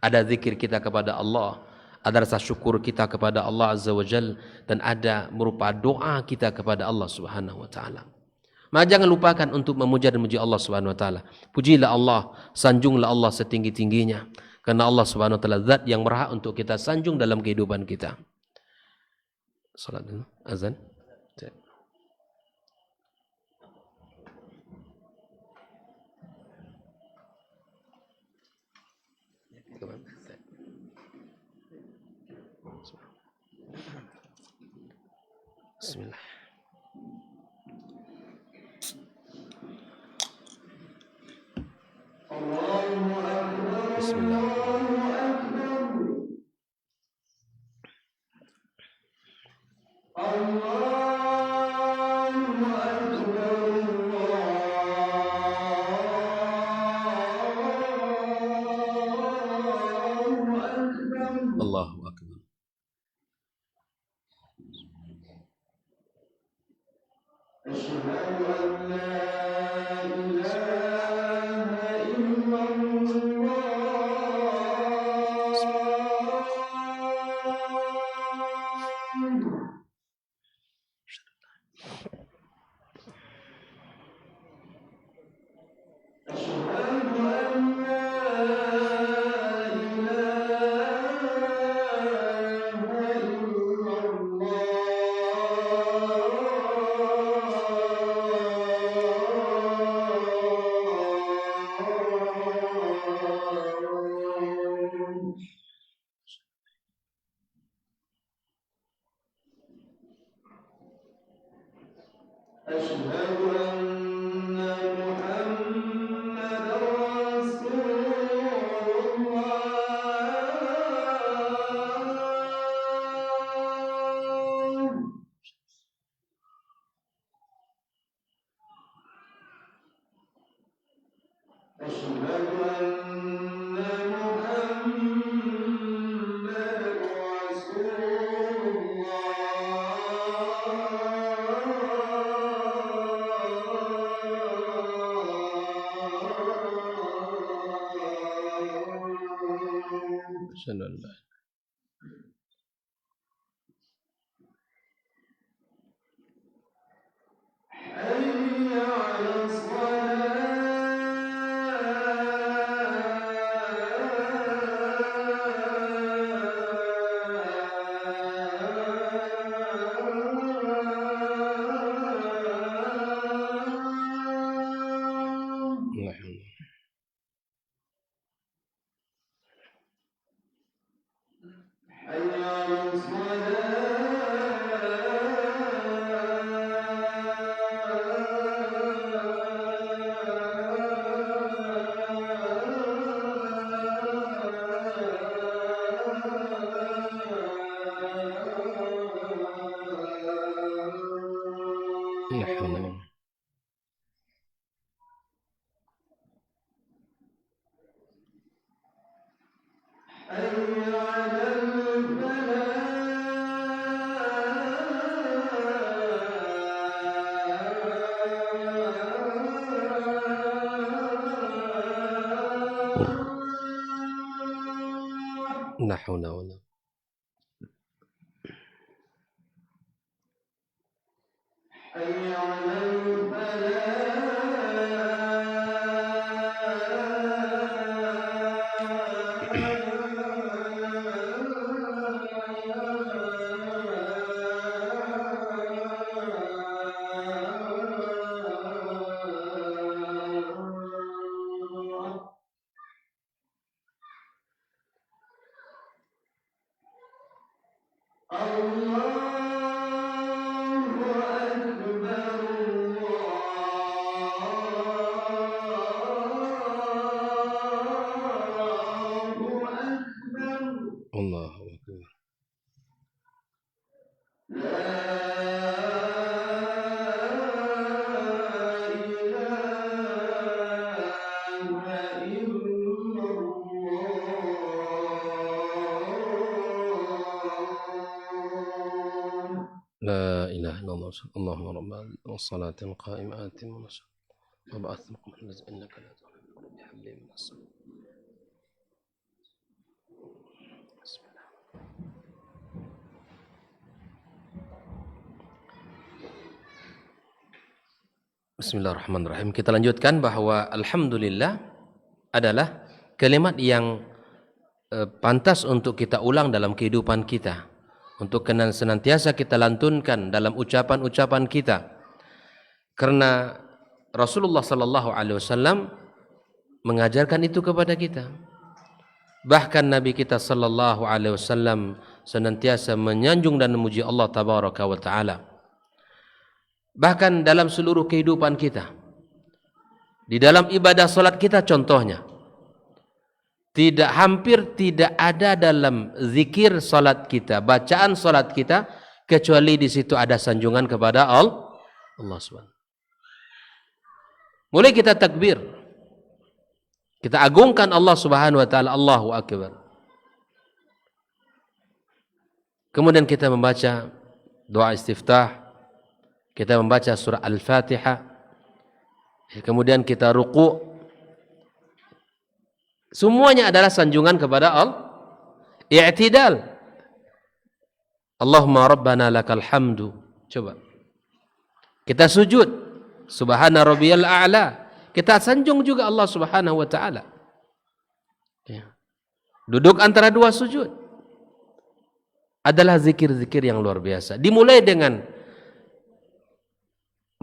Ada zikir kita kepada Allah, ada rasa syukur kita kepada Allah Azza wa Jal, dan ada merupa doa kita kepada Allah Subhanahu wa taala. Maka jangan lupakan untuk memuja dan memuji Allah Subhanahu wa taala. Pujilah Allah, sanjunglah Allah setinggi-tingginya, karena Allah Subhanahu wa taala zat yang berhak untuk kita sanjung dalam kehidupan kita. Salat dulu, azan. Bismillah. Bismillah. Allahu akbar. Bismillah. La haula wala لا إله إلا الله اللهم رب والصلاة القائمة آت من وبعث مقبل إنك لا تغفر بحبل من السماء. Bismillahirrahmanirrahim. Kita lanjutkan bahwa alhamdulillah adalah kalimat yang pantas untuk kita ulang dalam kehidupan kita, untuk senantiasa kita lantunkan dalam ucapan-ucapan kita, karena Rasulullah sallallahu alaihi wasallam mengajarkan itu kepada kita. Bahkan Nabi kita sallallahu alaihi wasallam senantiasa menyanjung dan memuji Allah tabaraka wa taala. Bahkan dalam seluruh kehidupan kita, di dalam ibadah salat kita contohnya, hampir tidak ada dalam zikir salat kita, bacaan salat kita, kecuali di situ ada sanjungan kepada Allah Subhanahu. Mulai kita takbir, kita agungkan Allah Subhanahu wa taala, Allahu akbar. Kemudian kita membaca doa istiftah, kita membaca surah Al-Fatihah, kemudian kita ruku'. Semuanya adalah sanjungan kepada Allah. I'tidal. Allahumma rabbana lakal hamdu. Coba. Kita sujud. Subhana rabbiyal a'la. Kita sanjung juga Allah Subhanahu wa taala. Ya. Duduk antara dua sujud adalah zikir-zikir yang luar biasa. Dimulai dengan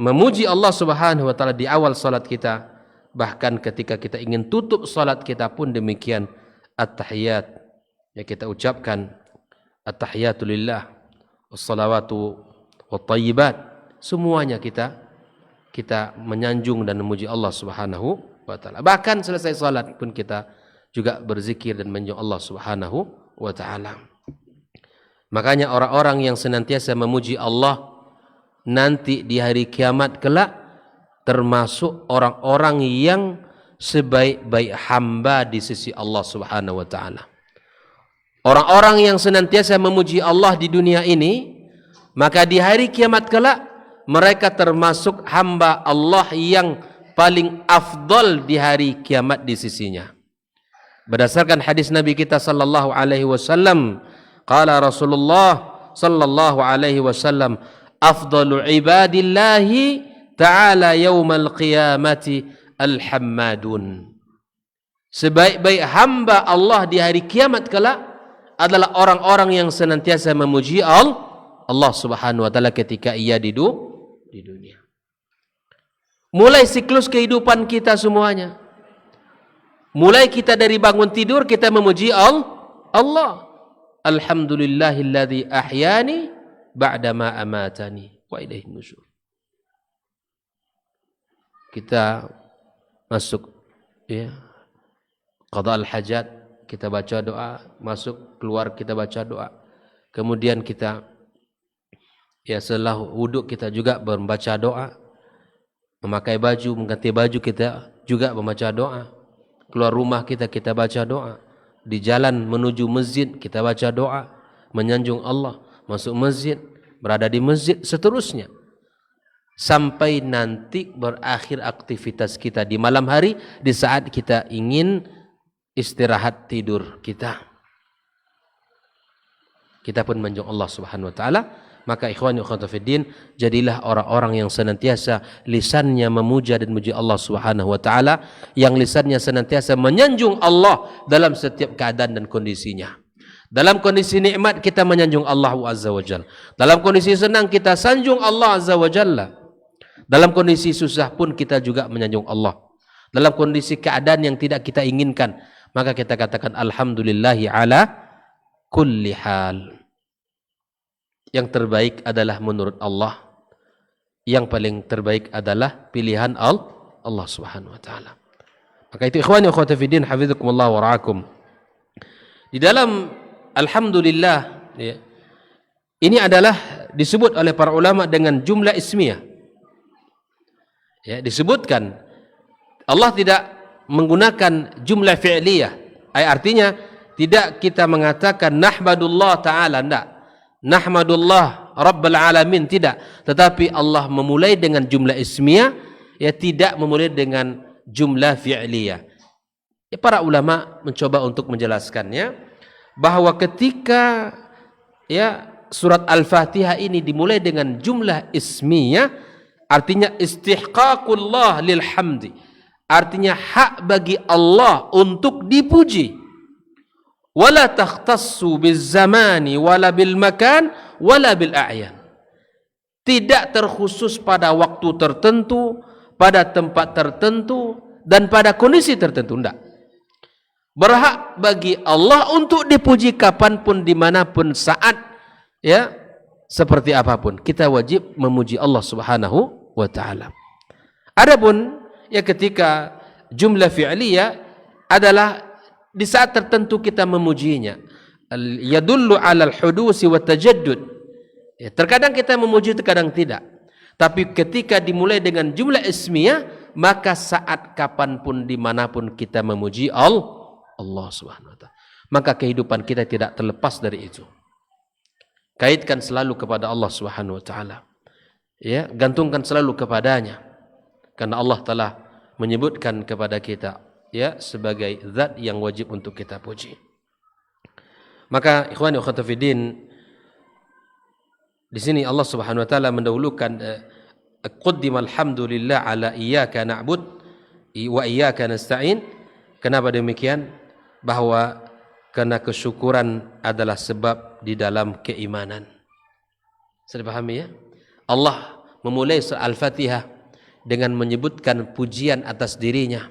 memuji Allah Subhanahu wa taala di awal salat kita, bahkan ketika kita ingin tutup salat kita pun demikian. At-tahiyat, ya, kita ucapkan at-tahiyatu lillah wassalawatu wattayyibat, semuanya kita menyanjung dan memuji Allah Subhanahu wa taala. Bahkan selesai salat pun kita juga berzikir dan menyanjung Allah Subhanahu wa taala. Makanya orang-orang yang senantiasa memuji Allah nanti di hari kiamat kelak termasuk orang-orang yang sebaik-baik hamba di sisi Allah Subhanahu wa taala. Orang-orang yang senantiasa memuji Allah di dunia ini, maka di hari kiamat kelak mereka termasuk hamba Allah yang paling afdal di hari kiamat di sisinya. Berdasarkan hadis Nabi kita sallallahu alaihi wasallam, qala Rasulullah sallallahu alaihi wasallam, afdalu ibadillahi ta'ala yaumal qiyamati al-hammadun. Sebaik-baik hamba Allah di hari kiamat kelak adalah orang-orang yang senantiasa memuji Allah Subhanahu wa taala ketika ia di dunia. Mulai siklus kehidupan kita semuanya. Mulai kita dari bangun tidur kita memuji Allah. Alhamdulillahilladzi ahyani ba'da ma amatani wa ilaihin nusyur. Kita masuk, ya, qada al-hajat, kita baca doa, masuk keluar kita baca doa. Kemudian kita, ya, setelah wuduk kita juga membaca doa. Memakai baju, mengganti baju kita juga membaca doa. Keluar rumah kita baca doa. Di jalan menuju masjid kita baca doa, menyanjung Allah. Masuk masjid, berada di masjid, seterusnya. Sampai nanti berakhir aktivitas kita di malam hari, di saat kita ingin istirahat tidur kita. Kita pun menyanjung Allah Subhanahu wa taala. Maka ikhwani wa akhwati fiddin, jadilah orang-orang yang senantiasa lisannya memuja dan memuji Allah Subhanahu wa taala, yang lisannya senantiasa menyanjung Allah dalam setiap keadaan dan kondisinya. Dalam kondisi nikmat kita menyanjung Allah Azza wa Jalla. Dalam kondisi senang kita sanjung Allah Azza wa Jalla. Dalam kondisi susah pun kita juga menyanjung Allah. Dalam kondisi keadaan yang tidak kita inginkan, maka kita katakan alhamdulillahi ala kulli hal. Yang terbaik adalah menurut Allah. Yang paling terbaik adalah pilihan Allah Subhanahu wa taala. Maka itu ikhwani wa akhwati fiddin, hafizakumullah wa ra'akum. Di dalam alhamdulillah, ya, ini adalah disebut oleh para ulama dengan jumlah ismiyah. Ya, disebutkan Allah tidak menggunakan jumlah fi'liyah. Artinya tidak kita mengatakan nahmadullah ta'ala, enggak. Nahmadullah rabbal alamin, tidak. Tetapi Allah memulai dengan jumlah ismiyah, ya, tidak memulai dengan jumlah fi'liyah. Ya, para ulama mencoba untuk menjelaskannya bahwa ketika ya surat Al-Fatihah ini dimulai dengan jumlah ismiyah, artinya istihqaqullah lil hamdi, artinya hak bagi Allah untuk dipuji. Wala takhtassu biz zamani wala bil makan wala bil a'yan. Tidak terkhusus pada waktu tertentu, pada tempat tertentu, dan pada kondisi tertentu, enggak. Berhak bagi Allah untuk dipuji kapanpun, dimanapun, saat, ya, seperti apapun. Kita wajib memuji Allah Subhanahu wa ta'ala. Adapun ya ketika jumlah fi'liyah adalah di saat tertentu kita memujinya. Yadullu 'alal hudusi wa tajaddud. Ya, terkadang kita memuji, terkadang tidak. Tapi ketika dimulai dengan jumlah ismiyah, maka saat kapanpun, dimanapun kita memuji Allah Subhanahu wa ta'ala. Maka kehidupan kita tidak terlepas dari itu. Kaitkan selalu kepada Allah Subhanahu wa ta'ala. Ya, gantungkan selalu kepadanya. Karena Allah telah menyebutkan kepada kita, ya, sebagai zat yang wajib untuk kita puji. Maka ikhwani wa akhwati fiddin, di sini Allah Subhanahu wa taala mendahulukan qaddimal hamdulillah ala iyyaka na'bud wa iyyaka nasta'in. Kenapa demikian? Bahwa karena kesyukuran adalah sebab di dalam keimanan. Sudah pahami ya? Allah memulai surah Al-Fatihah dengan menyebutkan pujian atas dirinya.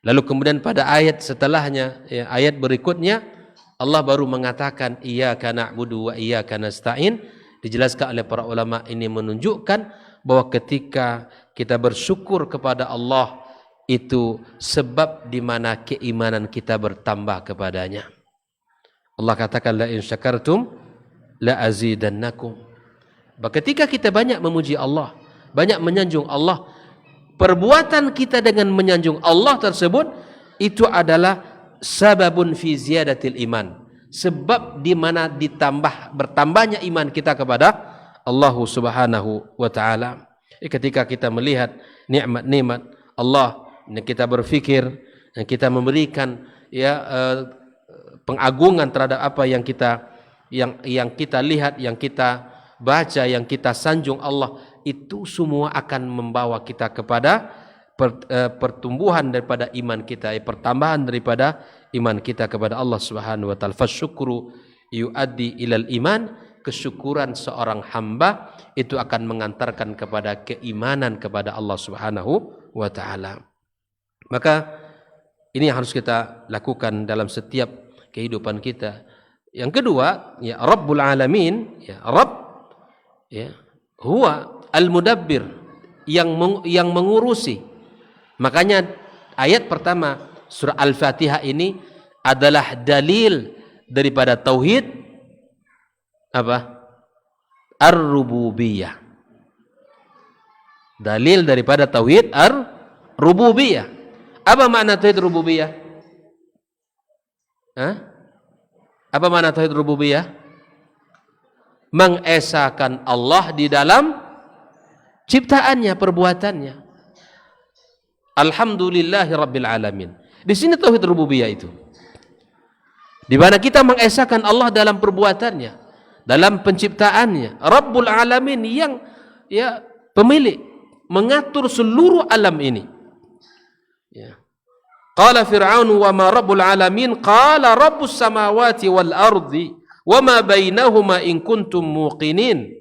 Lalu kemudian pada ayat setelahnya, ya, ayat berikutnya, Allah baru mengatakan iyyaka na'budu wa iyyaka nasta'in. Dijelaskan oleh para ulama, ini menunjukkan bahwa ketika kita bersyukur kepada Allah, itu sebab di mana keimanan kita bertambah kepadanya. Allah katakan la in syakartum la azidannakum. Ketika kita banyak memuji Allah, banyak menyanjung Allah, perbuatan kita dengan menyanjung Allah tersebut itu adalah sababun fi ziyadatil iman, sebab di mana bertambahnya iman kita kepada Allah Subhanahu wa taala. Ketika kita melihat nikmat-nikmat Allah, kita berfikir, kita memberikan ya pengagungan terhadap apa yang kita lihat, yang kita baca, yang kita sanjung Allah, itu semua akan membawa kita kepada pertumbuhan daripada iman kita, pertambahan daripada iman kita kepada Allah Subhanahu wa taala. Fasyukru yuaddi ilal iman, kesyukuran seorang hamba itu akan mengantarkan kepada keimanan kepada Allah Subhanahu wa taala. Maka ini yang harus kita lakukan dalam setiap kehidupan kita. Yang kedua, ya Rabbul Alamin, ya Rabb, ya, huwa al-mudabbir, yang mengurusi. Makanya ayat pertama surah Al-Fatihah ini adalah dalil daripada tauhid apa? Ar-rububiyah. Dalil daripada tauhid ar-rububiyah. Apa makna tauhid rububiyah? Apa makna tauhid rububiyah? Mengesahkan Allah di dalam ciptaannya, perbuatannya. Alhamdulillahi Rabbil Alamin. Di sini tauhid rububiyah itu, di mana kita mengesahkan Allah dalam perbuatannya, dalam penciptaannya. Rabbul Alamin, yang ya pemilik, mengatur seluruh alam ini. Ya. Qala Fir'aun wa ma Rabbul Alamin, qala Rabbus samawati wal ardi wa ma bainahuma in kuntum muqinin.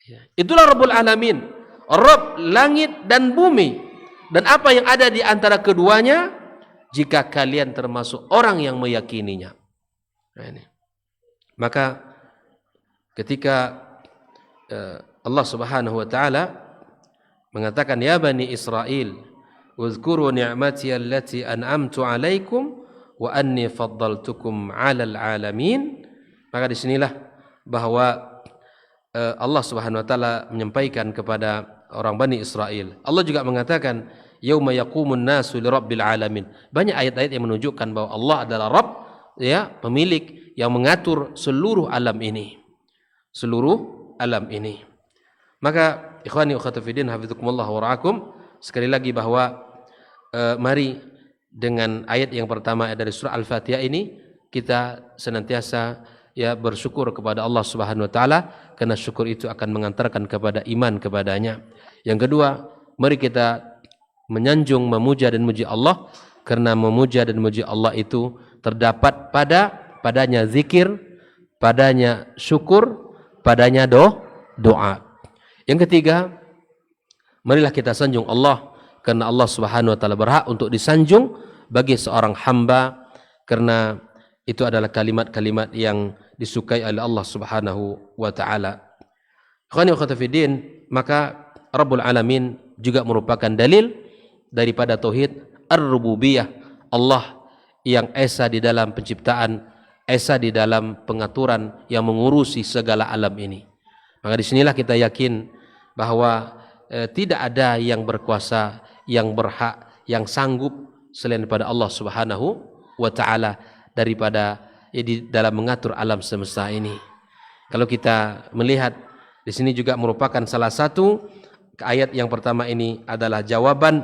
Ya. Itulah Rabbul Alamin, Rabb langit dan bumi dan apa yang ada di antara keduanya, jika kalian termasuk orang yang meyakininya. Nah, ini. Maka ketika Allah Subhanahu wa taala mengatakan ya Bani Israel uzkuru ni'mati allati an'amtu 'alaikum wa anni faddaltukum 'alal 'alamin. Maka disinilah bahwa Allah Subhanahu wa taala menyampaikan kepada orang Bani Israel. Allah juga mengatakan yauma yaqumun nasu lirabbil alamin. Banyak ayat-ayat yang menunjukkan bahwa Allah adalah Rabb, ya, pemilik yang mengatur seluruh alam ini. Seluruh alam ini. Maka ikhwani ukhwati fiddin hafizakumullah wa ra'akum, sekali lagi bahwa mari dengan ayat yang pertama dari surah Al-Fatihah ini kita senantiasa ya bersyukur kepada Allah Subhanahu wa taala, karena syukur itu akan mengantarkan kepada iman kepadanya. Yang kedua, mari kita menyanjung, memuja dan memuji Allah, karena memuja dan memuji Allah itu terdapat padanya zikir, padanya syukur, padanya doa. Yang ketiga, marilah kita sanjung Allah, karena Allah Subhanahu wa taala berhak untuk disanjung bagi seorang hamba, karena itu adalah kalimat-kalimat yang disukai oleh Allah Subhanahu wa taala. Ikhwani wa akhwati fiddin, maka Rabbul Alamin juga merupakan dalil daripada tauhid ar-rububiyah, Allah yang esa di dalam penciptaan, esa di dalam pengaturan, yang mengurusi segala alam ini. Maka disinilah kita yakin bahwa tidak ada yang berkuasa, yang berhak, yang sanggup selain daripada Allah Subhanahu wa taala daripada di dalam mengatur alam semesta ini. Kalau kita melihat di sini juga merupakan salah satu ayat yang pertama ini adalah jawaban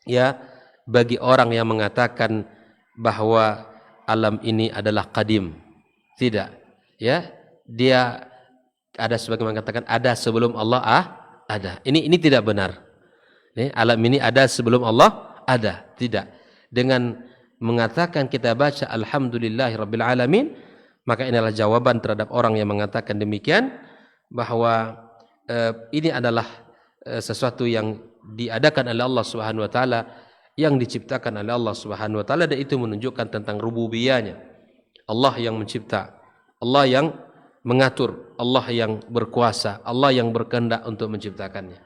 ya bagi orang yang mengatakan bahwa alam ini adalah qadim. Tidak, ya. Dia ada sebagai mengatakan ada sebelum Allah ada. Ini tidak benar. Alam ini ada sebelum Allah ada. Tidak. Dengan mengatakan kita baca alhamdulillahirabbil alamin, maka inilah jawaban terhadap orang yang mengatakan demikian, bahwa ini adalah sesuatu yang diadakan oleh Allah Subhanahu wa taala, yang diciptakan oleh Allah Subhanahu wa taala, dan itu menunjukkan tentang rububiyahnya. Allah yang mencipta, Allah yang mengatur, Allah yang berkuasa, Allah yang berkehendak untuk menciptakannya.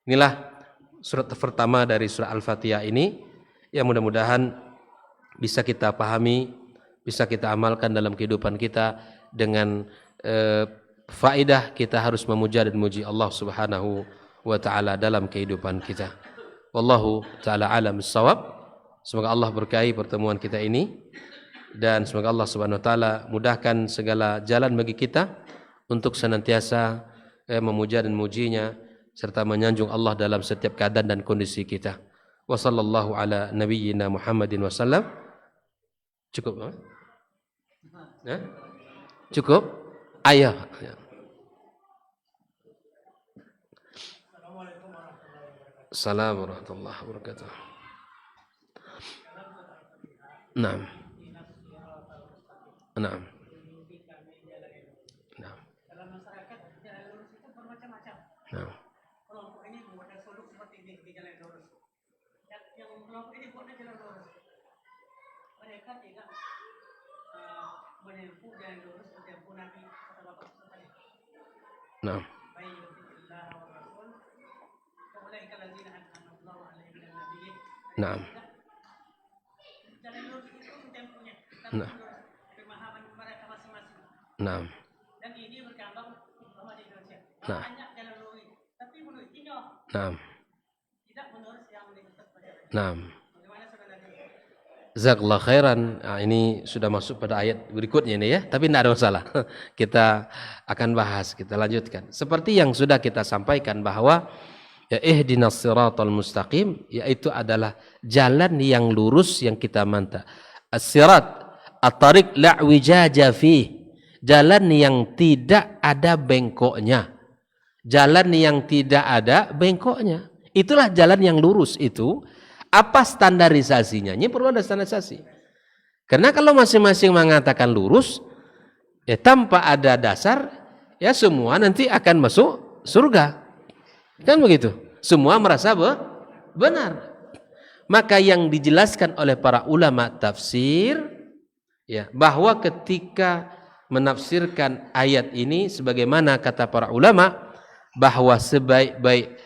Inilah surat pertama dari surah Al-Fatihah ini, yang mudah-mudahan bisa kita pahami, bisa kita amalkan dalam kehidupan kita dengan faedah kita harus memuja dan memuji Allah Subhanahu wa taala dalam kehidupan kita. Wallahu taala alam bissawab. Semoga Allah berkahi pertemuan kita ini, dan semoga Allah Subhanahu wa taala mudahkan segala jalan bagi kita untuk senantiasa memuja dan memujinya serta menyanjung Allah dalam setiap keadaan dan kondisi kita. Wa sallallahu ala nabiyyina Muhammadin wasallam. Cukup? Ya? Cukup? Ayo. Assalamualaikum warahmatullahi wabarakatuh. Naam. Naam. Naam. Dalam masyarakat jalan lurus itu bermacam-macam. Naam. Kelompok ini buatnya suluk seperti ini di jalan lurus. Yang kelompok ini buatnya jalan lurus. Mereka tidak menempuh jalan lurus, menempuh Nabi kata Bapak tadi. Naam. Naam. Jalan lurus itu menempuhnya. Nah. Pemahaman mereka masing-masing. Naam. Dan ini berkembang di Indonesia. Banyak jalan lurus, tapi menurut ini naam. Tidak menurut yang ditetapkan. Naam. Jazakallahu khairan. Nah, ini sudah masuk pada ayat berikutnya ini ya, tapi tidak ada masalah. Kita akan bahas, kita lanjutkan. Seperti yang sudah kita sampaikan bahwa ya ihdinas siratal mustaqim, yaitu adalah jalan yang lurus yang kita manta. As-sirat at-tariq la wijaja fi, jalan yang tidak ada bengkoknya. Jalan yang tidak ada bengkoknya. Itulah jalan yang lurus itu. Apa standarisasinya? Ini perlu ada standarisasi. Karena kalau masing-masing mengatakan lurus, ya tanpa ada dasar, ya semua nanti akan masuk surga. Kan begitu? Semua merasa benar. Maka yang dijelaskan oleh para ulama tafsir, ya, bahwa ketika menafsirkan ayat ini, sebagaimana kata para ulama, bahwa sebaik-baik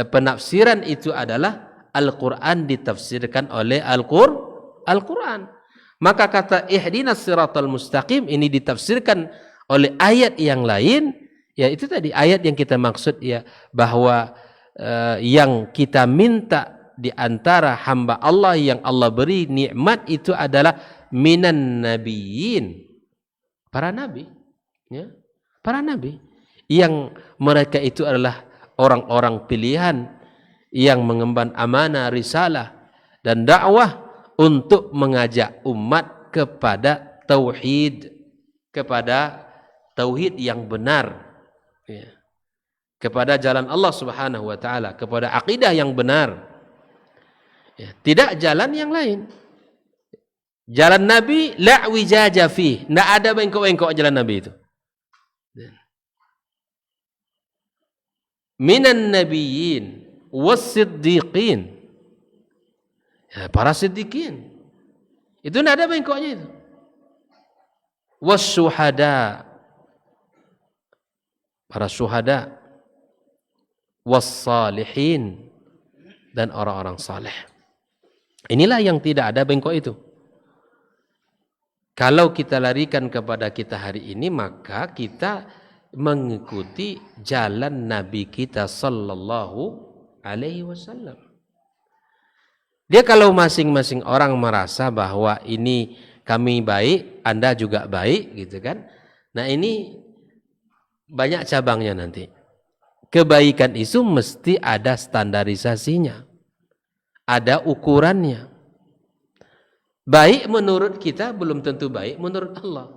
penafsiran itu adalah Al-Quran ditafsirkan oleh Al-Quran. Maka kata ihdinas siratal mustaqim ini ditafsirkan oleh ayat yang lain, Ya itu tadi ayat yang kita maksud ya, bahwa yang kita minta di antara hamba Allah yang Allah beri nikmat itu adalah minan nabiyyin, para nabi, ya, para nabi yang mereka itu adalah orang-orang pilihan yang mengemban amanah risalah dan dakwah untuk mengajak umat kepada tauhid, kepada tauhid yang benar, ya, kepada jalan Allah Subhanahu wa taala, kepada akidah yang benar, ya, tidak jalan yang lain. Jalan Nabi la wijaja fih, tidak ada bengkok-bengkok jalan Nabi itu. Minan nabiyyin was-siddiqin, ya, para siddiqin itu tidak ada bengkoknya itu. Was-syuhada, para syuhada, was-salihin, dan orang-orang saleh. Inilah yang tidak ada bengkok itu. Kalau kita larikan kepada kita hari ini, maka kita mengikuti jalan Nabi kita sallallahu alaihi wasallam. Dia kalau masing-masing orang merasa bahwa ini kami baik, Anda juga baik, gitu kan. Nah ini banyak cabangnya nanti. Kebaikan itu mesti ada standarisasinya, ada ukurannya. Baik menurut kita belum tentu baik menurut Allah.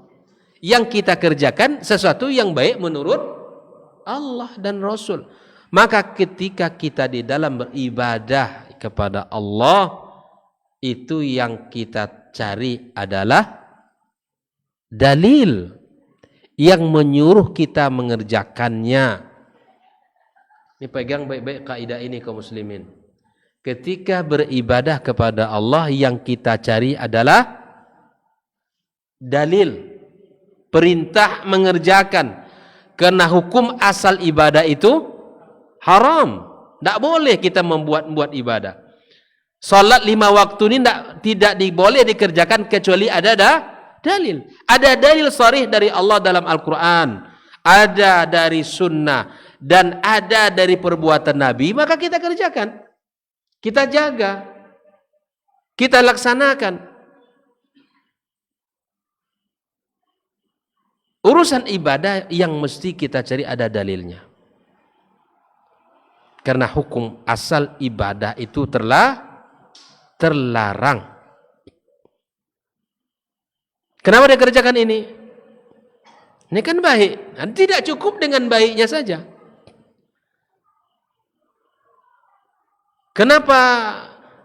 Yang kita kerjakan sesuatu yang baik menurut Allah dan Rasul. Maka ketika kita di dalam beribadah kepada Allah, itu yang kita cari adalah dalil yang menyuruh kita mengerjakannya. Ini pegang baik-baik kaidah ini kaum muslimin. Ketika beribadah kepada Allah, yang kita cari adalah dalil, perintah mengerjakan. Karena hukum asal ibadah itu haram. Tidak boleh kita membuat ibadah. Salat 5 waktu ini tidak boleh dikerjakan kecuali ada dalil. Ada dalil sharih dari Allah dalam Al-Quran, ada dari sunnah, dan ada dari perbuatan Nabi, maka kita kerjakan, kita jaga, kita laksanakan. Urusan ibadah yang mesti kita cari ada dalilnya. Karena hukum asal ibadah itu terlarang. Kenapa dia kerjakan ini? Ini kan baik. Tidak cukup dengan baiknya saja. Kenapa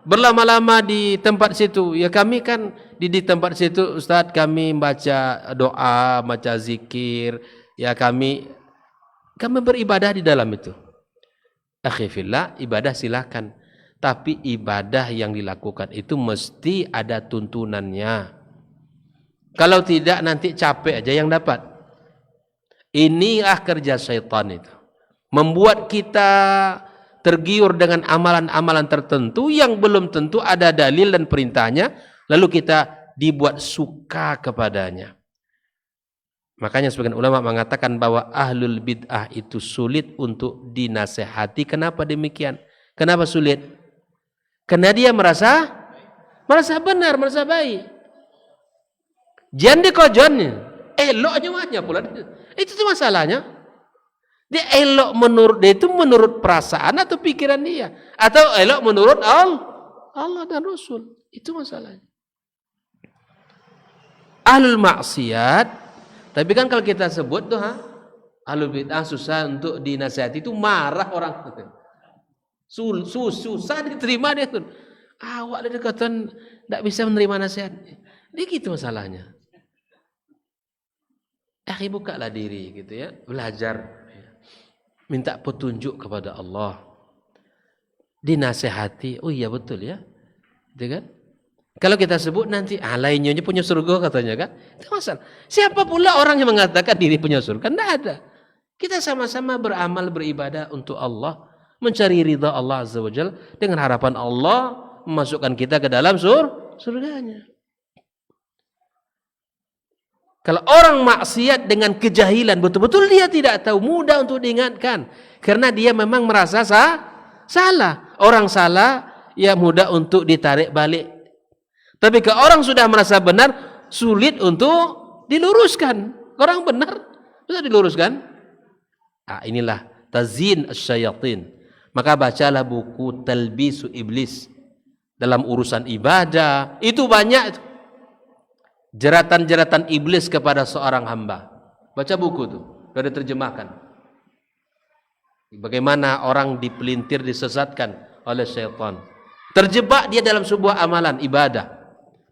berlama-lama di tempat situ? Ya kami kan di tempat situ, Ustaz, kami baca doa, baca zikir. Ya kami beribadah di dalam itu. Akhi fillah, ibadah silakan. Tapi ibadah yang dilakukan itu mesti ada tuntunannya. Kalau tidak nanti capek aja yang dapat. Inilah kerja syaitan itu. Membuat kita tergiur dengan amalan-amalan tertentu yang belum tentu ada dalil dan perintahnya, lalu kita dibuat suka kepadanya. Makanya sebagian ulama mengatakan bahwa ahlul bid'ah itu sulit untuk dinasehati. Kenapa demikian? Kenapa sulit? Karena dia merasa benar, merasa baik. Jangan dikojonnya, eloknya wajah pula. Itu tuh masalahnya. Dia elok menurut dia itu menurut perasaan atau pikiran dia, atau elok menurut Allah dan Rasul. Itu masalahnya. Ahlul maksiat, tapi kan kalau kita sebut tuh ahlul bid'ah susah untuk dinasihati, itu marah orang. Susah diterima dia tuh. Awak ada dekatan tidak bisa menerima nasihat. Dia gitu masalahnya. Bukalah diri gitu ya, belajar. Minta petunjuk kepada Allah, dinasehati. Oh iya betul ya, gitu kan? Kalau kita sebut nanti lainnya punya surga katanya kan, itu masalah. Siapa pula orang yang mengatakan diri punya surga? Tidak ada. Kita sama-sama beramal beribadah untuk Allah, mencari ridha Allah Azza wa Jalla dengan harapan Allah memasukkan kita ke dalam surganya. Kalau orang maksiat dengan kejahilan, betul-betul dia tidak tahu, mudah untuk diingatkan. Karena dia memang merasa salah. Orang salah, ya mudah untuk ditarik balik. Tapi kalau orang sudah merasa benar, sulit untuk diluruskan. Orang benar, bisa diluruskan. Nah, inilah tazyin asyayatin. Maka bacalah buku Talbisu Iblis. Dalam urusan ibadah, itu banyak jeratan-jeratan iblis kepada seorang hamba. Baca buku itu, sudah diterjemahkan. Bagaimana orang dipelintir, disesatkan oleh syaitan. Terjebak dia dalam sebuah amalan ibadah.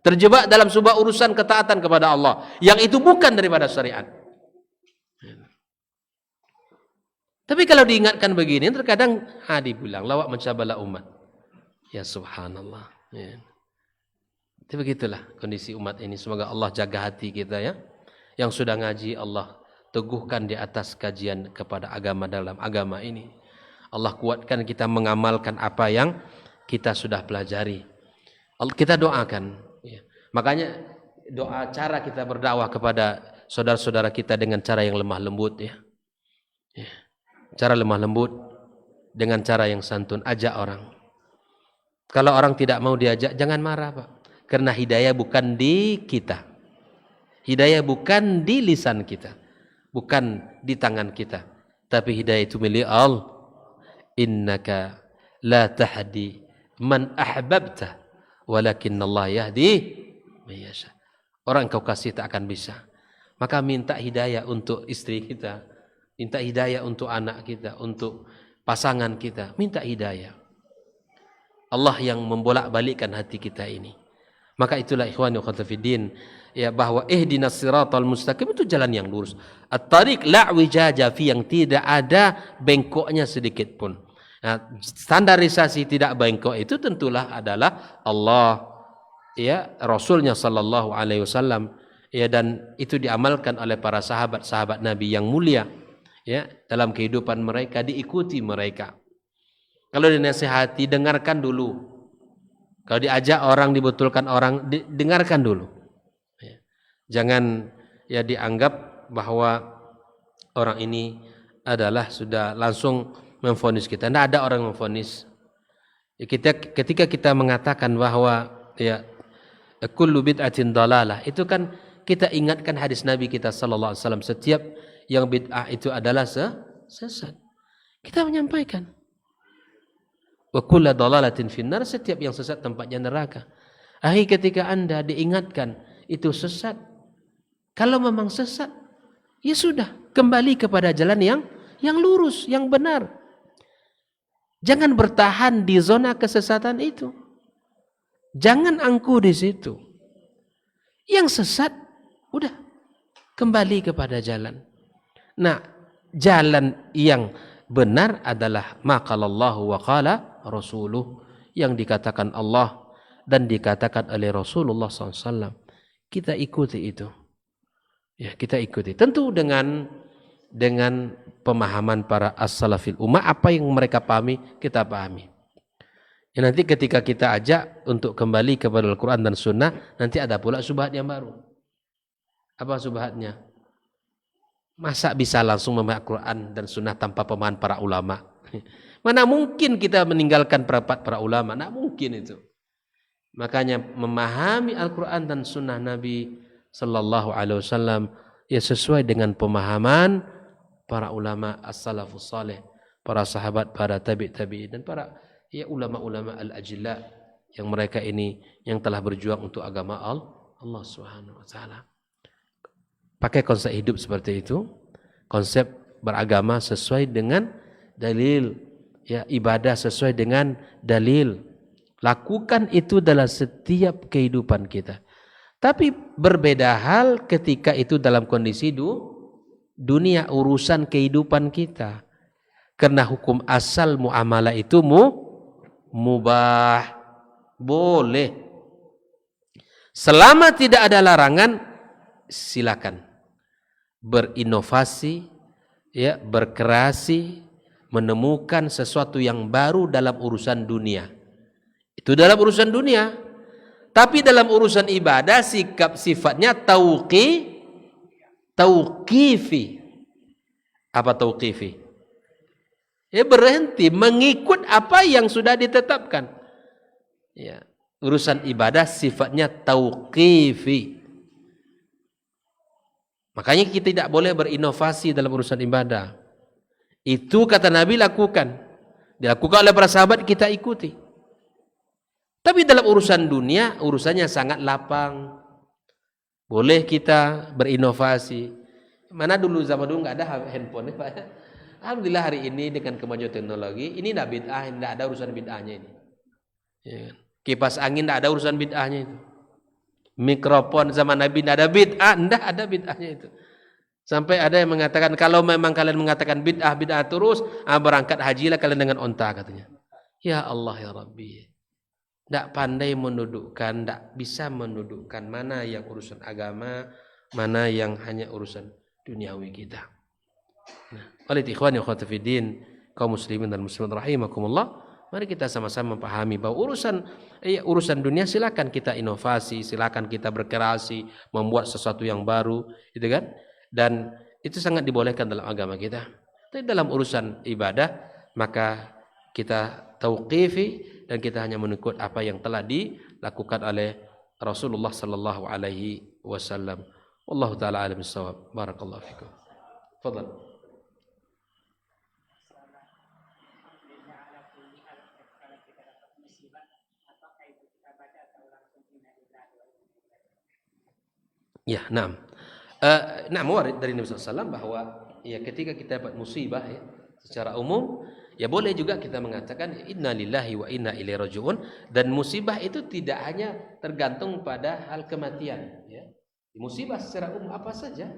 Terjebak dalam sebuah urusan ketaatan kepada Allah. Yang itu bukan daripada syariat. Tapi kalau diingatkan begini, terkadang dibilang lawak mencabala umat. Ya subhanallah. Ya. Jadi begitulah kondisi umat ini. Semoga Allah jaga hati kita ya. Yang sudah ngaji Allah teguhkan di atas kajian kepada agama dalam agama ini. Allah kuatkan kita mengamalkan apa yang kita sudah pelajari. Kita doakan. Ya. Makanya doa cara kita berdakwah kepada saudara-saudara kita dengan cara yang lemah lembut ya. Ya. Cara lemah lembut dengan cara yang santun, ajak orang. Kalau orang tidak mau diajak, jangan marah Pak. Karena hidayah bukan di kita. Hidayah bukan di lisan kita. Bukan di tangan kita. Tapi hidayah itu milik Allah. Innaka la tahdi man ahbabta. Walakin Allah yahdi man yasha. Orang kau kasih tak akan bisa. Maka minta hidayah untuk istri kita. Minta hidayah untuk anak kita. Untuk pasangan kita. Minta hidayah. Allah yang membolak-balikkan hati kita ini. Maka itulah ikhwani wa akhwati fiddin ya, bahwa ihdinas siratal mustaqim itu jalan yang lurus. At-tariq la wijaja fi, yang tidak ada bengkoknya sedikit pun. Nah, standarisasi tidak bengkok itu tentulah adalah Allah ya, Rasulnya sallallahu alaihi wasallam ya, dan itu diamalkan oleh para sahabat-sahabat Nabi yang mulia ya, dalam kehidupan mereka, diikuti mereka. Kalau dinasihati, dengarkan dulu. Kalau diajak orang, dibetulkan orang, dengarkan dulu. Ya. Jangan ya dianggap bahwa orang ini adalah sudah langsung memvonis kita. Tidak ada orang memvonis. Ya, ketika kita mengatakan bahwa ya kullu bid'atin dalalah, itu kan kita ingatkan hadis Nabi kita sallallahu alaihi wasallam, setiap yang bid'ah itu adalah sesat. Kita menyampaikan. Wa kullu dalalatin finnar, setiap yang sesat tempatnya neraka. Ketika Anda diingatkan itu sesat, kalau memang sesat, ya sudah, kembali kepada jalan yang lurus, yang benar. Jangan bertahan di zona kesesatan itu. Jangan angkuh di situ. Yang sesat, udah kembali kepada jalan. Nah, jalan yang benar adalah maqalallahu wa qala Rasuluh, yang dikatakan Allah dan dikatakan oleh Rasulullah SAW. Kita ikuti itu. Ya, kita ikuti. Tentu dengan pemahaman para as-salafil ummah, apa yang mereka pahami, kita pahami. Ya, nanti ketika kita ajak untuk kembali kepada Al-Quran dan Sunnah, nanti ada pula subhat yang baru. Apa subhatnya? Masa bisa langsung memahami Al-Quran dan Sunnah tanpa pemahaman para ulama? Mana mungkin kita meninggalkan pendapat para ulama? Tidak mungkin itu. Makanya memahami Al-Quran dan Sunnah Nabi Sallallahu Alaihi Wasallam ya sesuai dengan pemahaman para ulama as-salafus salih, para sahabat, para tabi'in dan para ya ulama-ulama al-ajilla, yang mereka ini yang telah berjuang untuk agama Allah Subhanahu Wa Taala. Pakai konsep hidup seperti itu, konsep beragama sesuai dengan dalil. Ya, ibadah sesuai dengan dalil. Lakukan itu dalam setiap kehidupan kita. Tapi berbeda hal ketika itu dalam kondisi dunia, urusan kehidupan kita. Karena hukum asal muamalah itu mubah. Boleh. Selama tidak ada larangan, silakan. Berinovasi, ya, berkreasi, menemukan sesuatu yang baru dalam urusan dunia. Itu dalam urusan dunia. Tapi dalam urusan ibadah, sifatnya tauqifi. Apa tauqifi? Berhenti mengikut apa yang sudah ditetapkan. Ya, urusan ibadah sifatnya tauqifi. Makanya kita tidak boleh berinovasi dalam urusan ibadah. Itu kata Nabi lakukan. Dilakukan oleh para sahabat, kita ikuti. Tapi dalam urusan dunia, urusannya sangat lapang. Boleh kita berinovasi. Mana dulu zaman dulu nggak ada handphone, Pak. Alhamdulillah hari ini dengan kemajuan teknologi, ini tidak bid'ah, tidak ada urusan bid'ahnya ini. Ya. Kipas angin tidak ada urusan bid'ahnya itu. Mikrofon zaman Nabi tidak ada bid'ah, tidak ada bid'ahnya itu. Sampai ada yang mengatakan, kalau memang kalian mengatakan bid'ah terus, berangkat hajilah kalian dengan onta, katanya. Ya Allah ya Rabbi. Tidak pandai mendudukkan, tidak bisa mendudukkan mana yang urusan agama, mana yang hanya urusan duniawi kita. Nah, oleh ikhwan ya akhwat fiddin, kaum muslimin dan muslimat rahimakumullah, mari kita sama-sama memahami bahwa urusan dunia silakan kita inovasi, silakan kita berkreasi, membuat sesuatu yang baru, gitu kan? Dan itu sangat dibolehkan dalam agama kita. Tapi dalam urusan ibadah, maka kita tauqifi dan kita hanya mengikut apa yang telah dilakukan oleh Rasulullah sallallahu alaihi wasallam. Wallahu taala alam bissawab. Barakallahu fikum. Fadhal. Ya, na'am. Na'am warid dari Nabi sallallahu alaihi wasallam bahwa ya ketika kita dapat musibah ya secara umum, ya boleh juga kita mengatakan inna lillahi wa inna ilaihi raji'un, dan musibah itu tidak hanya tergantung pada hal kematian ya. Musibah secara umum apa saja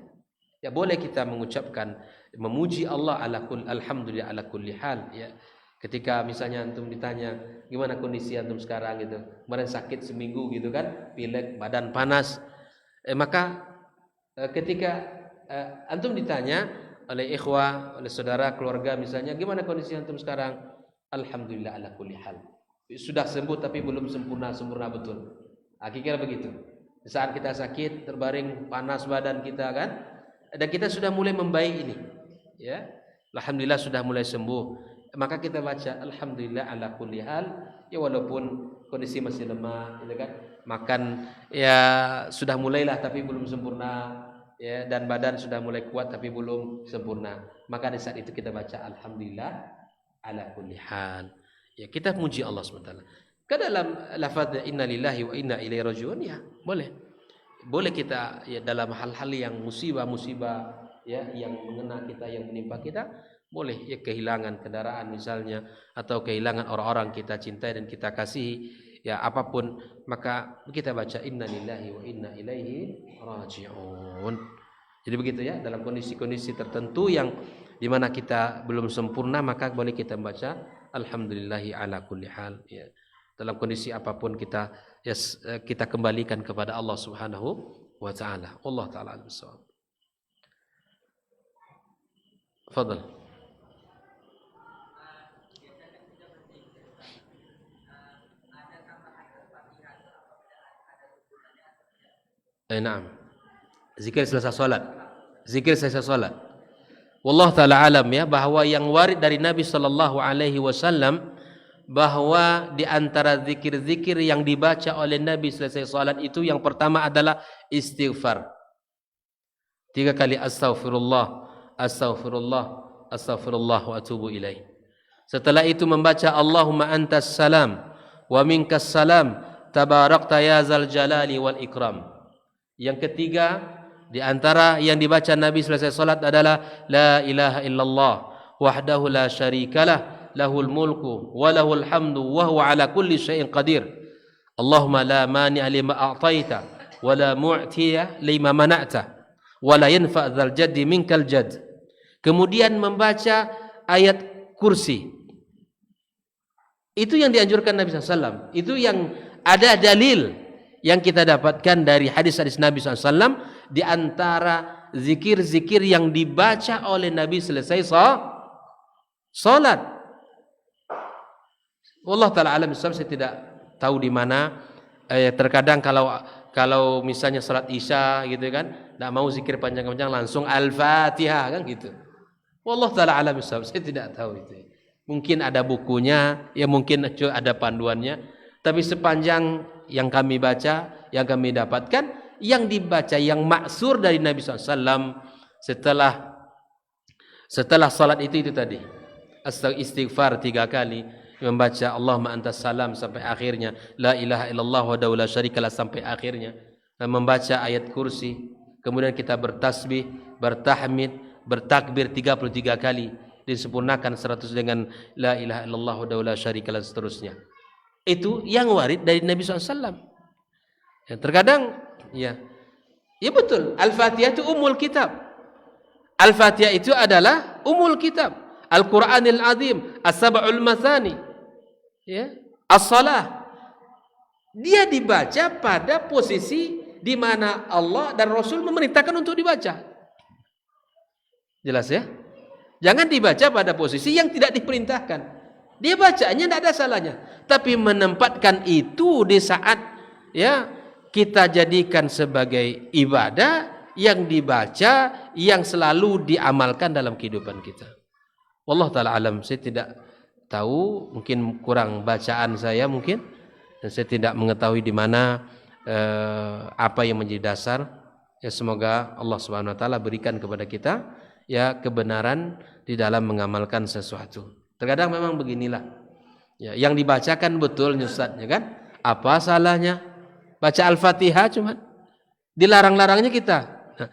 ya boleh kita mengucapkan memuji Allah alhamdulillah ala kulli hal ya. Ketika misalnya antum ditanya gimana kondisi antum sekarang gitu, kemarin sakit seminggu gitu kan, pilek, badan panas, maka ketika antum ditanya oleh ikhwah, oleh saudara, keluarga misalnya, gimana kondisi antum sekarang? Alhamdulillah ala kulli hal. Sudah sembuh tapi belum sempurna betul. Kira begitu. Saat kita sakit, terbaring panas badan kita kan, dan kita sudah mulai membaik ini, ya. Alhamdulillah sudah mulai sembuh. Maka kita baca alhamdulillah ala kulli hal, ya walaupun kondisi masih lemah, gitu kan. Makan ya sudah mulailah tapi belum sempurna. Ya, dan badan sudah mulai kuat tapi belum sempurna. Maka di saat itu kita baca alhamdulillah ala kulli hal. Ya, kita muji Allah SWT. Ke dalam lafaz inna lillahi wa inna ilaihi raji'un ya, boleh. Boleh kita ya dalam hal-hal yang musibah-musibah ya yang mengena kita, yang menimpa kita, boleh ya kehilangan kendaraan misalnya, atau kehilangan orang-orang kita cintai dan kita kasihi, ya apapun, maka kita baca inna lillahi wa inna ilaihi raji'un. Jadi begitu ya, dalam kondisi-kondisi tertentu yang dimana kita belum sempurna, maka boleh kita baca alhamdulillahi ala kulli hal ya. Dalam kondisi apapun kita ya, kita kembalikan kepada Allah Subhanahu wa taala. Allah taala al-bissawab. Fadhal. Naam. Zikir selesai salat. Zikir selesai salat. Wallahu taala alam ya, bahwa yang warid dari Nabi sallallahu alaihi wasallam bahwa di antara zikir-zikir yang dibaca oleh Nabi selesai salat itu yang pertama adalah istighfar. 3 kali astaghfirullah, astaghfirullah, astaghfirullah wa atubu ilaih. Setelah itu membaca Allahumma antas salam wa minkas salam tabarakta ya zal jalali wal ikram. Yang ketiga di antara yang dibaca Nabi selesai salat adalah la ilaha illallah wahdahu la syarikalah lahul mulku wa lahul hamdu wa huwa ala kulli syai'in qadir. Allahumma la mani'a lima a'taita wa la mu'tiya lima mana'ta wa la yanfa' dzal jaddi minkal jadd. Kemudian membaca ayat kursi. Itu yang dianjurkan Nabi SAW. Itu yang ada dalil yang kita dapatkan dari hadis-hadis Nabi SAW, di antara zikir-zikir yang dibaca oleh Nabi selesai salat. Allah taala alam, saya tidak tahu di mana. Terkadang kalau Kalau misalnya salat Isya gitu kan, tidak mau zikir panjang-panjang langsung Al-Fatihah kan gitu. Wallahu taala alam bisawab. Saya tidak tahu itu. Mungkin ada bukunya, ya mungkin ada panduannya. Tapi sepanjang yang kami baca, yang kami dapatkan, yang dibaca yang maksur dari Nabi SAW setelah salat itu tadi. Istighfar 3 kali, membaca Allahumma antas salam sampai akhirnya, la ilaha illallah wahdahu la syarikalah sampai akhirnya, dan membaca ayat kursi, kemudian kita bertasbih, bertahmid, bertakbir 33 kali, disempurnakan 100 dengan la ilaha illallah wahdahu la syarikalah seterusnya. Itu yang warid dari Nabi SAW. Ya, terkadang ya betul, Al-Fatihah itu umul kitab. Al-Fatihah itu adalah umul kitab. Al-Quranil Azim, As-Sab'ul Mathani, ya, As-Salah. Dia dibaca pada posisi di mana Allah dan Rasul memerintahkan untuk dibaca. Jelas ya? Jangan dibaca pada posisi yang tidak diperintahkan. Dia bacanya tidak ada salahnya, tapi menempatkan itu di saat ya kita jadikan sebagai ibadah yang dibaca, yang selalu diamalkan dalam kehidupan kita. Wallahu taala alam. Saya tidak tahu, mungkin kurang bacaan saya mungkin, dan saya tidak mengetahui di mana apa yang menjadi dasar. Ya, semoga Allah Subhanahu wa taala berikan kepada kita ya kebenaran di dalam mengamalkan sesuatu. Terkadang memang beginilah. Ya, yang dibacakan betul Ustaz, ya kan? Apa salahnya baca Al-Fatihah cuman? Dilarang-larangnya kita. Nah,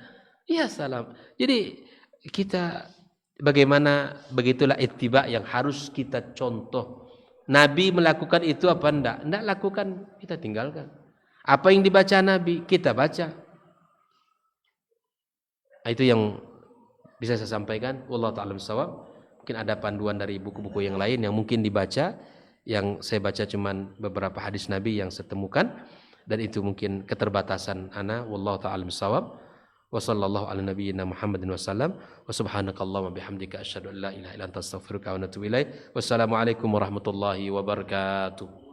iya salam. Jadi kita bagaimana, begitulah ittiba yang harus kita contoh. Nabi melakukan itu apa enggak? Enggak lakukan, kita tinggalkan. Apa yang dibaca Nabi, kita baca. Nah, itu yang bisa saya sampaikan. Wallahu ta'ala bishawab. Mungkin ada panduan dari buku-buku yang lain yang mungkin dibaca. Yang saya baca cuman beberapa hadis Nabi yang saya temukan. Dan itu mungkin keterbatasan ana. Wallahu ta'ala bishawab. Wa sallallahu ala nabiyyina Muhammadin wa sallam. Wa subhanakallahumma bihamdika asyhadu an la ilaha illa anta astaghfiruka wa atubu ilaik. Wassalamualaikum warahmatullahi wabarakatuh.